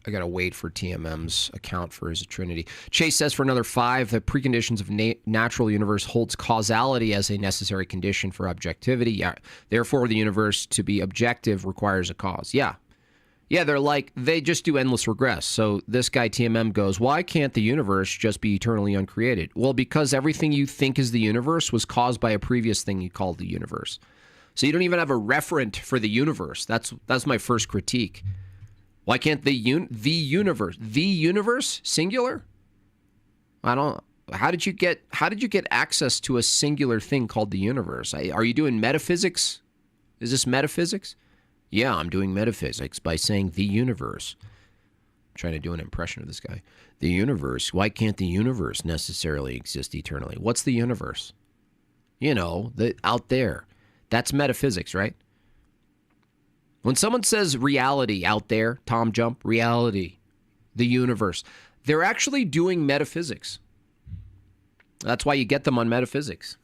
I got to wait for TMM's account for his Trinity. Chase says for another 5, the preconditions of natural universe holds causality as a necessary condition for objectivity. Yeah. Therefore, the universe to be objective requires a cause. Yeah. Yeah, they just do endless regress. So this guy TMM goes, why can't the universe just be eternally uncreated? Well, because everything you think is the universe was caused by a previous thing you called the universe. So you don't even have a referent for the universe. That's my first critique. Why can't the universe singular? How did you get access to a singular thing called the universe? Are you doing metaphysics? Is this metaphysics? Yeah, I'm doing metaphysics by saying the universe. I'm trying to do an impression of this guy. The universe. Why can't the universe necessarily exist eternally? What's the universe? You know, out there. That's metaphysics, right? When someone says reality out there, Tom Jump, reality, the universe, they're actually doing metaphysics. That's why you get them on metaphysics.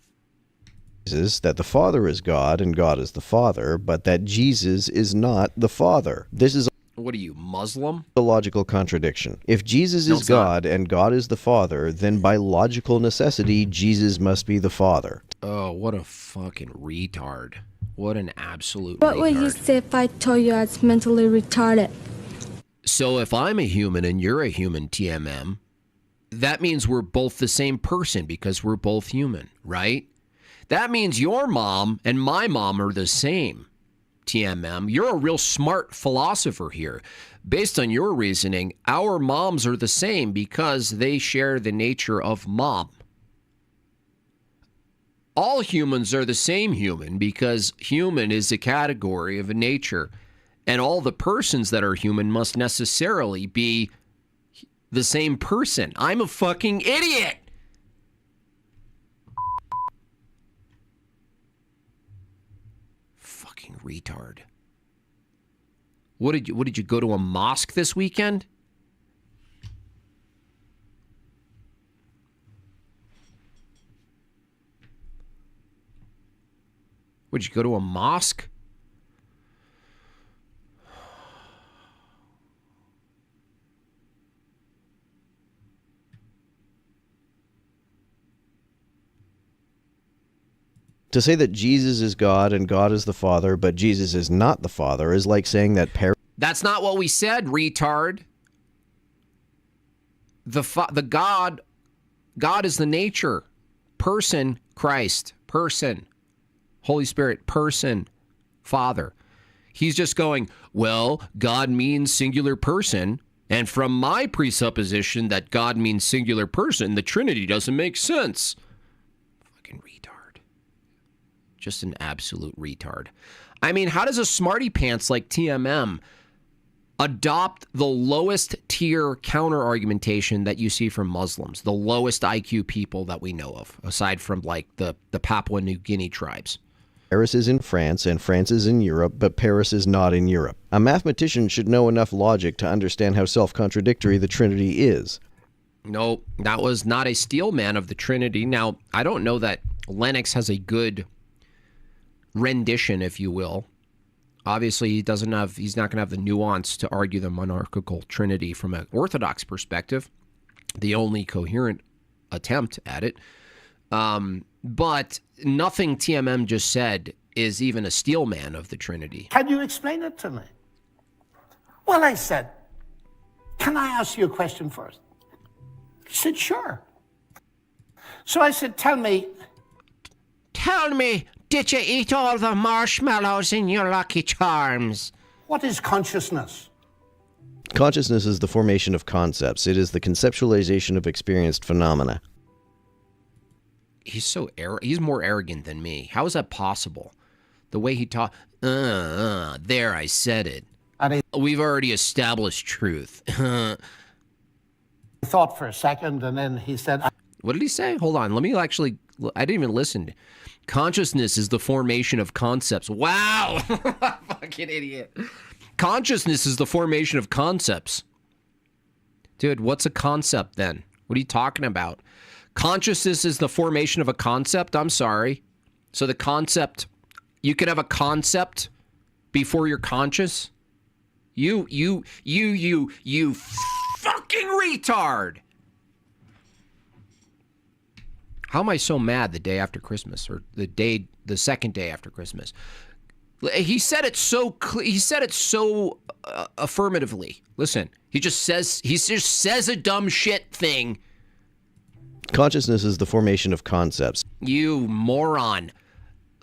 That the Father is God and God is the Father, but that Jesus is not the Father. This is what are you, Muslim? A logical contradiction. If Jesus is God and God is the Father, then by logical necessity, Jesus must be the Father. Oh, what a fucking retard. What an absolute What retard. would you say if I told you I was mentally retarded? So if I'm a human and you're a human, TMM, that means we're both the same person because we're both human, right? That means your mom and my mom are the same, TMM. You're a real smart philosopher here. Based on your reasoning, our moms are the same because they share the nature of mom. All humans are the same human because human is a category of a nature. And all the persons that are human must necessarily be the same person. I'm a fucking idiot. Retard. What did you go to a mosque this weekend? Would you go to a mosque? To say that Jesus is God and God is the Father, but Jesus is not the Father, is like saying that That's not what we said, retard. God is the nature. Person, Christ. Person. Holy Spirit. Person. Father. He's just going, well, God means singular person, and from my presupposition that God means singular person, the Trinity doesn't make sense. Fucking retard. Just an absolute retard. I mean, how does a smarty pants like TMM adopt the lowest tier counter argumentation that you see from Muslims, the lowest IQ people that we know of, aside from like the Papua New Guinea tribes? Paris is in France and France is in Europe, but Paris is not in Europe. A mathematician should know enough logic to understand how self-contradictory the Trinity is. No, that was not a steel man of the Trinity. Now, I don't know that Lennox has a good rendition, if you will. Obviously, he's not going to have the nuance to argue the monarchical Trinity from an Orthodox perspective, the only coherent attempt at it. But nothing TMM just said is even a steel man of the Trinity. Can you explain it to me? Well, I said, can I ask you a question first? He said, sure. So I said, tell me, Did you eat all the marshmallows in your Lucky Charms? What is consciousness? Consciousness is the formation of concepts. It is the conceptualization of experienced phenomena. He's so he's more arrogant than me. How is that possible? The way he talk. There, I said it. We've already established truth. He thought for a second, and then he said, What did he say? Hold on. Let me actually. I didn't even listen. Consciousness is the formation of concepts. Wow. Fucking idiot. Consciousness is the formation of concepts. Dude, what's a concept then? What are you talking about? Consciousness is the formation of a concept? I'm sorry. So the concept, you could have a concept before you're conscious? You fucking retard! How am I so mad the day after Christmas, or the second day after Christmas? He said it so affirmatively. Listen, he just says a dumb shit thing. Consciousness is the formation of concepts. You moron.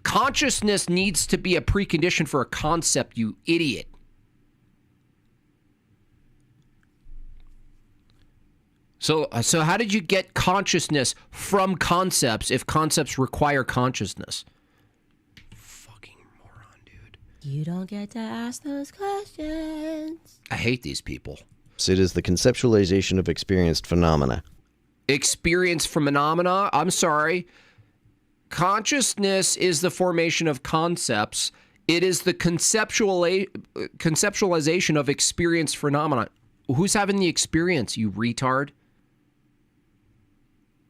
Consciousness needs to be a precondition for a concept, you idiot. So how did you get consciousness from concepts if concepts require consciousness? Fucking moron, dude. You don't get to ask those questions. I hate these people. It is the conceptualization of experienced phenomena. Experience phenomena? I'm sorry. Consciousness is the formation of concepts. It is the conceptualization of experienced phenomena. Who's having the experience, you retard?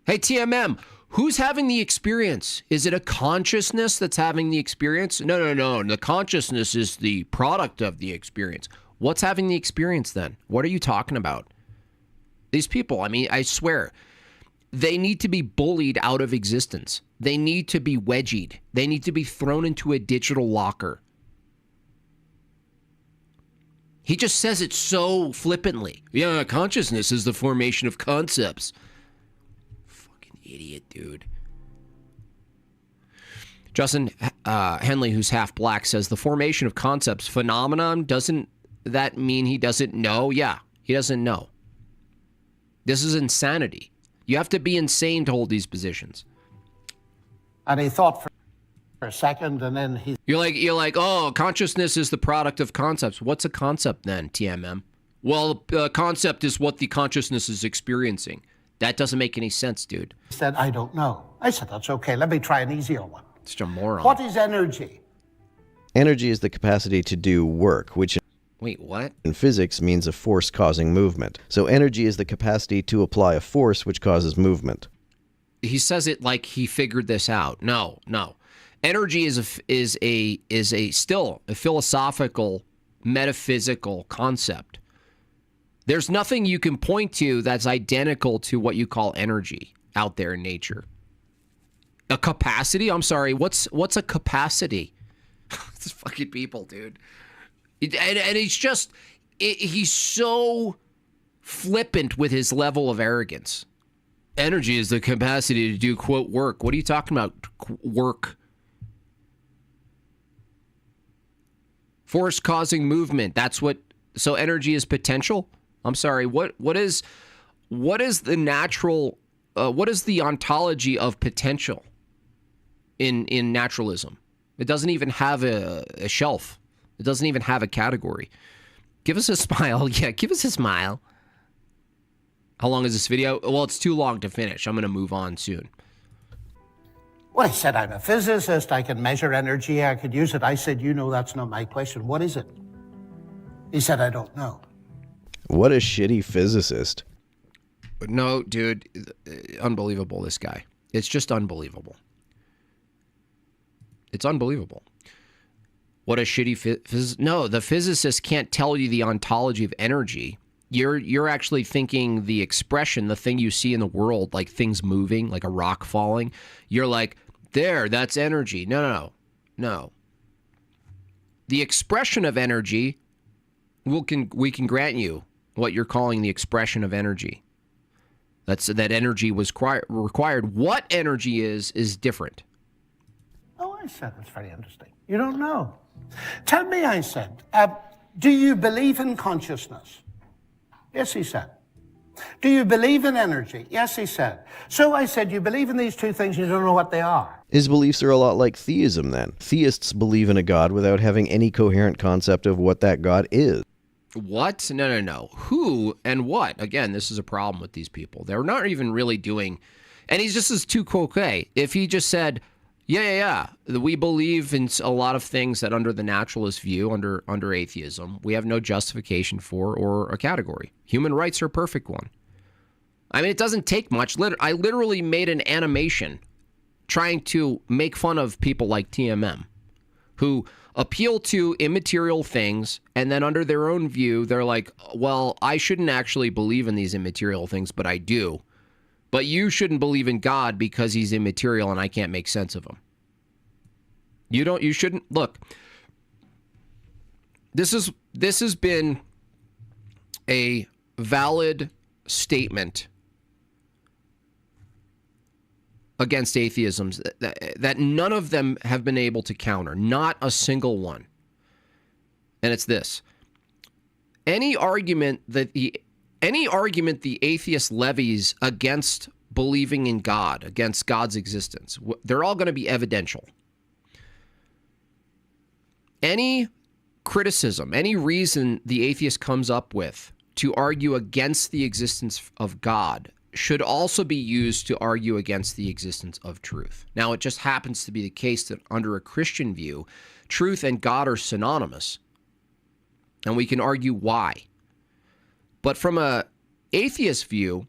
Hey, TMM, who's having the experience? Is it a consciousness that's having the experience? No. The consciousness is the product of the experience. What's having the experience then? What are you talking about? These people, I mean, I swear, they need to be bullied out of existence. They need to be wedgied. They need to be thrown into a digital locker. He just says it so flippantly. Yeah, consciousness is the formation of concepts. Fucking idiot, dude. Justin Henley, who's half black, says the formation of concepts phenomenon, doesn't that mean he doesn't know? Yeah, he doesn't know. This is insanity. You have to be insane to hold these positions. and he thought for a second, and then he... You're like, oh, consciousness is the product of concepts. What's a concept then, TMM? Well, concept is what the consciousness is experiencing. That doesn't make any sense, dude. He said, I don't know. I said, that's okay. Let me try an easier one. It's a moron. What is energy? Energy is the capacity to do work, which Wait, what? in physics means a force causing movement. So energy is the capacity to apply a force which causes movement. He says it like he figured this out. No. Energy is still a philosophical, metaphysical concept. There's nothing you can point to that's identical to what you call energy out there in nature. A capacity? I'm sorry. What's a capacity? These fucking people, dude. And he's so flippant with his level of arrogance. Energy is the capacity to do, quote, work. What are you talking about, work? Force causing movement. That's what, so energy is potential? I'm sorry, what is the natural, what is the ontology of potential in naturalism? It doesn't even have a shelf. It doesn't even have a category. Give us a smile. Yeah, give us a smile. How long is this video? Well, it's too long to finish. I'm going to move on soon. Well, he said, I'm a physicist. I can measure energy. I could use it. I said, you know, that's not my question. What is it? He said, I don't know. What a shitty physicist. No, dude. Unbelievable, this guy. It's just unbelievable. It's unbelievable. What a shitty physicist. No, the physicist can't tell you the ontology of energy. You're actually thinking the expression, the thing you see in the world, like things moving, like a rock falling. You're like, there, that's energy. No. The expression of energy, we can grant you what you're calling the expression of energy. That energy was required. What energy is different. Oh, I said, that's very interesting. You don't know. Tell me, I said, do you believe in consciousness? Yes, he said. Do you believe in energy? Yes, he said. So I said, you believe in these two things, you don't know what they are. His beliefs are a lot like theism then. Theists believe in a god without having any coherent concept of what that god is. What? No. Who and what? Again, this is a problem with these people. They're not even really doing, and he's just as too coquet. If he just said, yeah, we believe in a lot of things that under the naturalist view, under atheism, we have no justification for or a category. Human rights are a perfect one. I mean, it doesn't take much. I literally made an animation trying to make fun of people like TMM who appeal to immaterial things, and then under their own view, they're like, well, I shouldn't actually believe in these immaterial things, but I do. But you shouldn't believe in God because he's immaterial and I can't make sense of him. You shouldn't. Look, this has been a valid statement against atheism that none of them have been able to counter, not a single one. And it's this: any argument the atheist levies against believing in God, against God's existence, they're all going to be evidential. Any criticism, any reason the atheist comes up with to argue against the existence of God should also be used to argue against the existence of truth. Now, it just happens to be the case that under a Christian view, truth and God are synonymous, and we can argue why. But from an atheist view,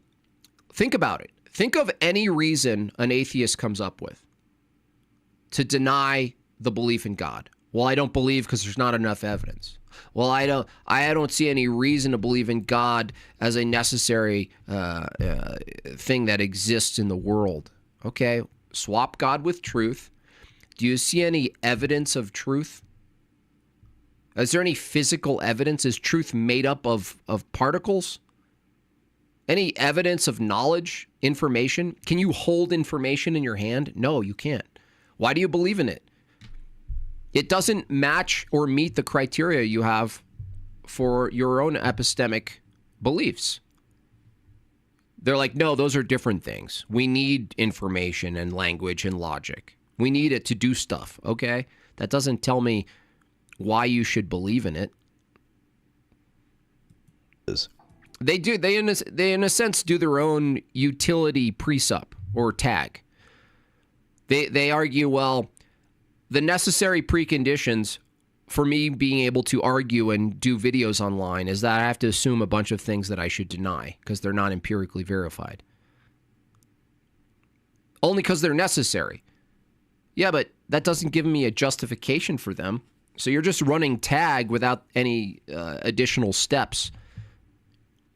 think about it. Think of any reason an atheist comes up with to deny the belief in God. Well, I don't believe because there's not enough evidence. Well, I don't see any reason to believe in God as a necessary thing that exists in the world. Okay, swap God with truth. Do you see any evidence of truth? Is there any physical evidence? Is truth made up of particles? Any evidence of knowledge, information? Can you hold information in your hand? No, you can't. Why do you believe in it? It doesn't match or meet the criteria you have for your own epistemic beliefs. They're like, no, those are different things. We need information and language and logic. We need it to do stuff, okay? That doesn't tell me why you should believe in it. They do. They in a sense do their own utility presup or tag. They argue, well, the necessary preconditions for me being able to argue and do videos online is that I have to assume a bunch of things that I should deny because they're not empirically verified. Only because they're necessary. Yeah, but that doesn't give me a justification for them. So you're just running tag without any additional steps.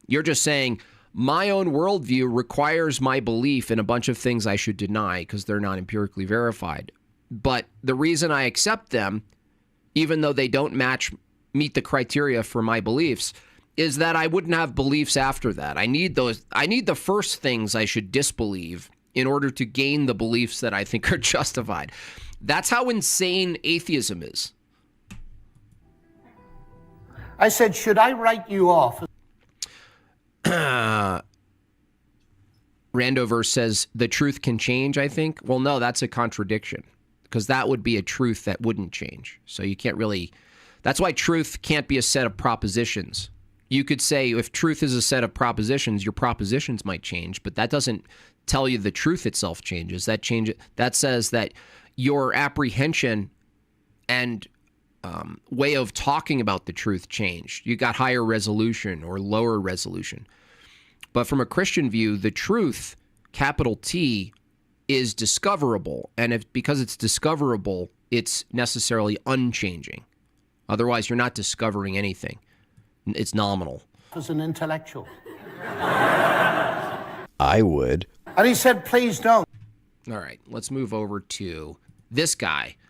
You're just saying, my own worldview requires my belief in a bunch of things I should deny because they're not empirically verified. But the reason I accept them, even though they don't meet the criteria for my beliefs, is that I wouldn't have beliefs after that. I need the first things I should disbelieve in order to gain the beliefs that I think are justified. That's how insane atheism is. I said, should I write you off? Randoverse says the truth can change, I think. Well, no, that's a contradiction because that would be a truth that wouldn't change. So you can't really, that's why truth can't be a set of propositions. You could say if truth is a set of propositions, your propositions might change, but that doesn't tell you the truth itself changes. That says that your apprehension and way of talking about the truth changed. You got higher resolution or lower resolution. But from a Christian view, the truth, capital T, is discoverable. And because it's discoverable, it's necessarily unchanging. Otherwise, you're not discovering anything. It's nominal. As an intellectual. I would. And he said, please don't. All right, let's move over to this guy.